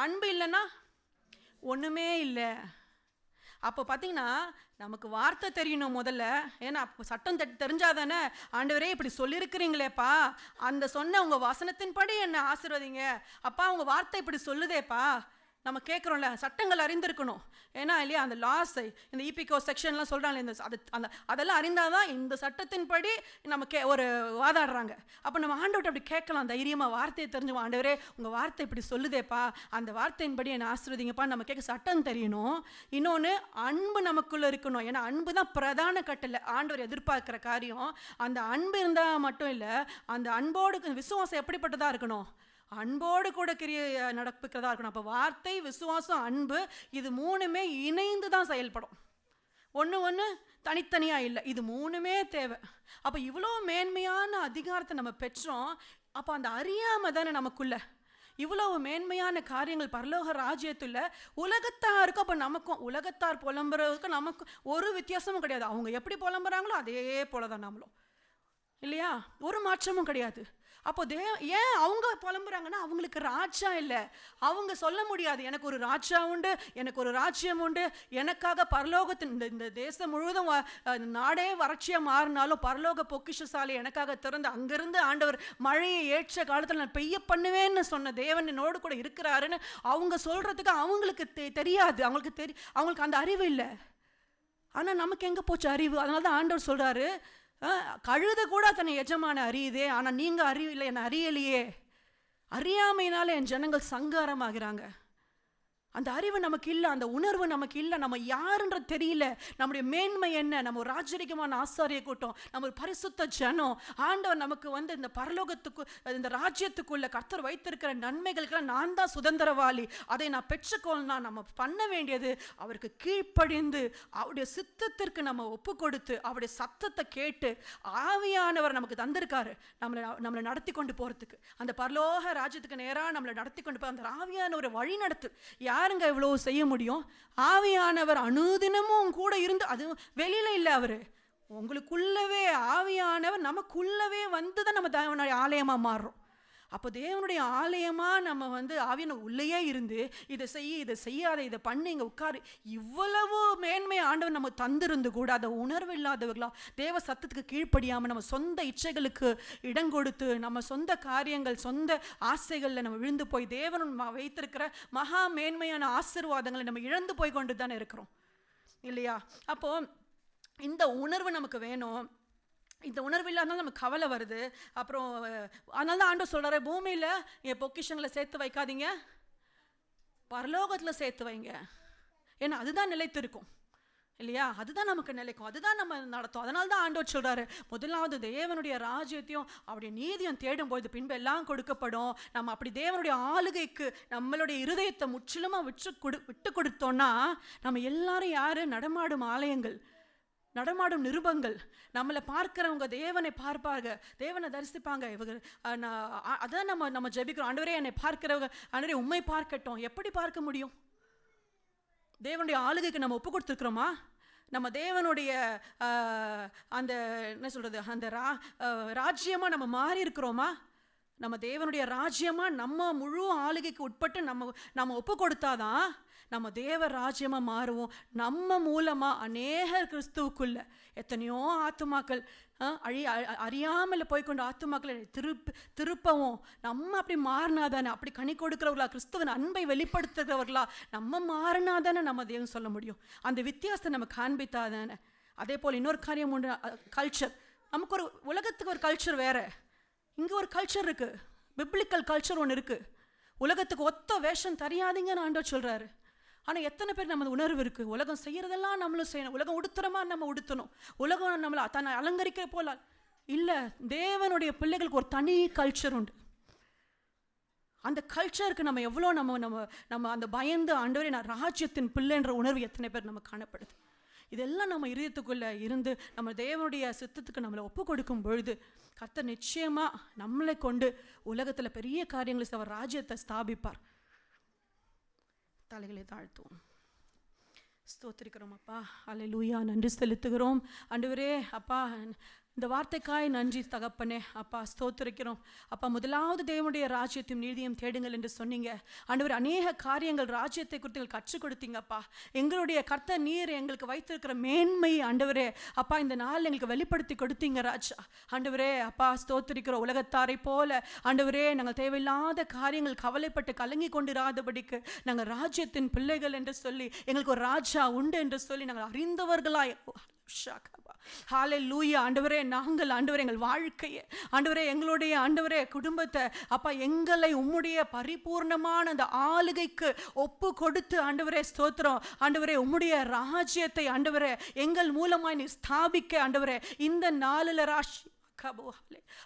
அன்பு இல்லைன்னா ஒன்றுமே இல்லை. அப்போ பார்த்தீங்கன்னா நமக்கு வார்த்தை தெரியணும் முதல்ல. ஏன்னா சட்டம் தெரிஞ்சாதானே, ஆண்டவரே இப்படி சொல்லியிருக்கிறீங்களேப்பா, அந்த சொன்ன உங்கள் வசனத்தின்படி என்னை ஆசீர்வதிங்க அப்பா, உங்கள் வார்த்தை இப்படி சொல்லுதேப்பா, நம்ம கேட்குறோம்ல. சட்டங்கள் அறிந்திருக்கணும். ஏன்னா இல்லையா, அந்த லாஸ் இந்த இபிகோ செக்ஷன்லாம் சொல்கிறாங்க, அதெல்லாம் அறிந்தால் தான் இந்த சட்டத்தின்படி நம்ம ஒரு வாதாடுறாங்க. அப்போ நம்ம ஆண்டவர்கிட்ட அப்படி கேட்கலாம் தைரியமாக, வார்த்தையை தெரிஞ்சு, ஆண்டவரே உங்கள் வார்த்தை இப்படி சொல்லுதேப்பா, அந்த வார்த்தையின்படி என்னை ஆசீர்வதிங்கப்பா நம்ம கேட்க சட்டம் தெரியணும். இன்னொன்று, அன்பு நமக்குள்ளே இருக்கணும். ஏன்னா அன்பு தான் பிரதான கட்டளை, ஆண்டவர் எதிர்பார்க்குற காரியம். அந்த அன்பு இருந்தால் மட்டும் இல்லை, அந்த அன்போடு விசுவாசம் எப்படிப்பட்டதாக இருக்கணும்? அன்போடு கூட கிரியை நடப்பிக்கிறதா இருக்கணும். அப்போ வார்த்தை, விசுவாசம், அன்பு, இது மூணுமே இணைந்து தான் செயல்படும். ஒன்று தனித்தனியாக இல்லை, இது மூணுமே தேவை. அப்போ இவ்வளோ மேன்மையான அதிகாரத்தை நம்ம பெற்றோம். அப்போ அந்த அறியாமல் தானே நமக்குள்ள இவ்வளவு மேன்மையான காரியங்கள் பரலோக ராஜ்யத்தில் உலகத்தாருக்கும். அப்போ நமக்கும் உலகத்தார் புலம்புறதுக்கும் நமக்கும் ஒரு வித்தியாசமும் கிடையாது. அவங்க எப்படி புலம்புறாங்களோ அதே போல தான் நம்மளும் இல்லையா? ஒரு மாற்றமும் கிடையாது. அப்போ ஏன் அவங்க புலம்புறாங்கன்னா, அவங்களுக்கு ராஜா இல்லை. அவங்க சொல்ல முடியாது, எனக்கு ஒரு ராஜா உண்டு, எனக்கு ஒரு ராஜ்யம் உண்டு, எனக்காக பரலோகத்தின் இந்த தேசம் முழுவதும் நாடே வறட்சியாக மாறினாலும் பரலோக பொக்கிஷசாலை எனக்காக திறந்து அங்கிருந்து ஆண்டவர் மழையை ஏற்ற காலத்தில் நான் பெய்ய பண்ணுவேன்னு சொன்ன தேவன் என்னோடு கூட இருக்கிறாருன்னு அவங்க சொல்கிறதுக்கு அவங்களுக்கு தெரியாது. அவங்களுக்கு அந்த அறிவு இல்லை. ஆனால் நமக்கு எங்கே போச்சு அறிவு? அதனால தான் ஆண்டவர் சொல்கிறாரு, கழுத கூட தன்னை எஜமான அறியுதே, ஆனால் நீங்கள் அறிவில்லை, என்னை அறியலையே. அறியாமையினால என் ஜனங்கள் சங்காரமாகிறாங்க. அந்த அறிவு நமக்கு இல்லை, அந்த உணர்வு நமக்கு இல்லை. நம்ம யாருன்ற தெரியல, நம்முடைய மேன்மை என்ன, நம்ம ஒரு ராஜரிகமான ஆசாரிய கூட்டம், நம்ம ஒரு பரிசுத்த ஜனம். ஆண்டவர் நமக்கு இந்த பரலோகத்துக்கு, இந்த ராஜ்யத்துக்குள்ள கர்த்தர் வைத்திருக்கிற நன்மைகளுக்கெல்லாம் நான் தான் சுதந்திரவாளி. அதை நான் பெற்றுக்கொள்ளனா நம்ம பண்ண வேண்டியது அவருக்கு கீழ்ப்படிந்து அவருடைய சித்தத்திற்கு நம்ம ஒப்பு கொடுத்து அவருடைய சத்தத்தை கேட்டு, ஆவியானவர் நமக்கு தந்திருக்காரு நம்மளை நடத்தி கொண்டு போகிறதுக்கு. அந்த பரலோக ராஜ்யத்துக்கு நேராக நம்மளை நடத்தி கொண்டு போய் அந்த ஆவியானவரை வழி நடத்து. யாருங்க இவ்வளவு செய்ய முடியும்? ஆவியானவர் அனுதினமும் கூட இருந்து, அது வெளியில இல்லை, அவரு உங்களுக்குள்ளவே, ஆவியானவர் நமக்குள்ளவே வந்துதான் நம்ம தேவனுடைய ஆலயமா மாறுறோம். அப்போ தேவனுடைய ஆலயமா நம்ம ஆவியான உள்ளேயே இருந்து இதை செய்யாத, இதை பண்ணி இங்கே உட்காரு, இவ்வளவு மேன்மை ஆண்டவர் நம்ம தந்திருந்து கூட அதை உணர்வு இல்லாதவர்களா தேவ சத்தத்துக்கு கீழ்ப்படியாமல் நம்ம சொந்த இச்சைகளுக்கு இடம் கொடுத்து நம்ம சொந்த காரியங்கள், சொந்த ஆசைகளில் நம்ம விழுந்து போய் தேவன் வைத்திருக்கிற மகா மேன்மையான ஆசீர்வாதங்களை நம்ம இழந்து போய் கொண்டு தானே இருக்கிறோம் இல்லையா? அப்போ இந்த உணர்வு நமக்கு வேணும். இந்த உணர்வு இல்லாதனால நமக்கு கவலை வருது. அப்புறம் அதனால தான் ஆண்டவர் சொல்கிறாரு, பூமியில் என் பொக்கிஷங்களை சேர்த்து வைக்காதீங்க, பரலோகத்தில் சேர்த்து வைங்க. ஏன்னா அதுதான் நிலைத்திருக்கும் இல்லையா? அதுதான் நமக்கு நிலைக்கும், அதுதான் நம்ம நடத்தும். அதனால தான் ஆண்டவர் சொல்கிறாரு, முதலாவது தேவனுடைய ராஜ்யத்தையும் அவருடைய நீதியும் தேடும்போது பின்பு எல்லாம் கொடுக்கப்படும். நம்ம அப்படி தேவனுடைய ஆளுகைக்கு நம்மளுடைய இருதயத்தை முற்றிலுமாக விட்டு கொடுத்தோன்னா நம்ம எல்லாரும் யார்? நடமாடும் ஆலயங்கள். நடமாடும் நிருபங்கள். நம்மளை பார்க்கிறவங்க தேவனை பார்ப்பாங்க, தேவனை தரிசிப்பாங்க. இவங்க அதான் நம்ம ஜெபிக்கிறோம், ஆண்டவரே என்னை பார்க்கிறவங்க ஆண்டவரே உம்மை பார்க்கட்டும். எப்படி பார்க்க முடியும்? தேவனுடைய ஆளுகைக்கு நம்ம ஒப்பு கொடுத்துருக்குறோமா? நம்ம தேவனுடைய அந்த என்ன சொல்கிறது, அந்த ராஜ்யமாக நம்ம மாறி இருக்கிறோமா? நம்ம தேவனுடைய ராஜ்யமாக நம்ம முழு ஆளுகைக்கு உட்பட்டு நம்ம ஒப்பு கொடுத்தாதான் நம்ம தேவ ராஜ்யமாக மாறுவோம். நம்ம மூலமாக அநேக கிறிஸ்துவுக்குள்ள எத்தனையோ ஆத்துமாக்கள் அறியாமல் போய்கொண்டு ஆத்துமாக்களை திருப்பவும் நம்ம அப்படி மாறினாதானே, அப்படி கனி கொடுக்கிறவர்களா, கிறிஸ்துவின் அன்பை வெளிப்படுத்துகிறவர்களா நம்ம மாறினாதானே நம்ம தேவன் சொல்ல முடியும். அந்த வித்தியாசத்தை நம்ம காண்பித்தாதானே. அதே போல் இன்னொரு காரியம் உண்டு, கல்ச்சர். நமக்கு ஒரு உலகத்துக்கு ஒரு கல்ச்சர் வேறு, இங்கே ஒரு கல்ச்சர் இருக்குது, பிப்ளிக்கல் கல்ச்சர் ஒன்று இருக்குது. உலகத்துக்கு ஒத்த வேஷம் தெரியாதீங்கன்னு ஆண்டவர் சொல்கிறாரு. ஆனால் எத்தனை பேர் நமது உணர்வு இருக்குது, உலகம் செய்கிறதெல்லாம் நம்மளும் செய்யணும், உலகம் உடுத்துறமா நம்ம உடுத்தணும், உலகம் நம்மளை தன்னை அலங்கரிக்க போல இல்லை. தேவனுடைய பிள்ளைகளுக்கு ஒரு தனி கல்ச்சர் உண்டு. அந்த கல்ச்சருக்கு நம்ம எவ்வளோ நம்ம அந்த பயந்து ஆண்டவரே நான் ராஜ்யத்தின் பிள்ளைன்ற உணர்வு எத்தனை பேர் நம்ம காணப்படுது. இதெல்லாம் நம்ம இதயத்துக்குள்ளே இருந்து நம்ம தேவனுடைய சித்தத்துக்கு நம்மளை ஒப்பு கொடுக்கும் பொழுது கர்த்தர் நிச்சயமாக நம்மளை கொண்டு உலகத்தில் பெரிய காரியங்களை அவர் ராஜ்யத்தை ஸ்தாபிப்பார். தலைகளை தாழ்த்துவோம். ஸ்தோத்திரிக்கிறோம் அப்பா, அல்லேலூயா, நன்றி செலுத்துகிறோம் ஆண்டவரே. அப்பா இந்த வார்த்தைக்காய் நன்றி தகப்பனே. அப்பா ஸ்தோத்திரிக்கிறோம் அப்பா. முதலாவது தேவனுடைய ராஜ்யத்தையும் நீதியும் தேடுங்கள் என்று சொன்னீங்க ஆண்டவர். அநேக காரியங்கள் ராஜ்யத்தை குறித்து கற்றுக் கொடுத்தீங்கப்பா. எங்களுடைய கர்த்தர் நீர் எங்களுக்கு வைத்திருக்கிற மேன்மை ஆண்டவரே அப்பா இந்த நாள் எங்களுக்கு வெளிப்படுத்தி கொடுத்தீங்க ராஜா ஆண்டவரே. அப்பா ஸ்தோத்திரிக்கிறோம். உலகத்தாரை போல ஆண்டவரே நாங்கள் தேவையில்லாத காரியங்கள் கவலைப்பட்டு கலங்கி கொண்டிராதபடிக்கு நாங்கள் ராஜ்யத்தின் பிள்ளைகள் என்று சொல்லி எங்களுக்கு ஒரு ராஜா உண்டு என்று சொல்லி நாங்கள் அறிந்தவர்களாய் ஹல்லேலூயா ஆண்டவரே. நாங்கள் ஆண்டவரே எங்கள் வாழ்க்கையை ஆண்டவரே எங்களுடைய ஆண்டவரே குடும்பத்தை அப்பா எங்களை உம்முடைய பரிபூர்ணமான அந்த ஆளுகைக்கு ஒப்பு கொடுத்து ஆண்டவரே ஸ்தோத்திரம் ஆண்டவரே. உம்முடைய ராஜ்யத்தை ஆண்டவரே எங்கள் மூலமாய் நீ ஸ்தாபிக்க ஆண்டவரே இந்த நாளில்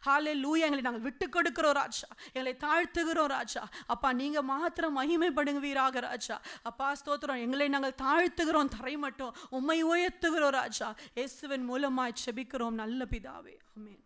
ஹல்லேலூயா எங்களை நாங்கள் விட்டு கொடுக்கிறோம் ராஜா, எங்களை தாழ்த்துகிறோம் ராஜா. அப்பா நீங்கள் மாத்திரம் மகிமைப்படுவீராக ராஜா. அப்பா ஸ்தோத்திரம். எங்களை நாங்கள் தாழ்த்துகிறோம், தரை மட்டும் உம்மை உயர்த்துகிறோம் ராஜா. இயேசுவின் மூலமாய் செபிக்கிறோம் நல்ல பிதாவே, ஆமென்.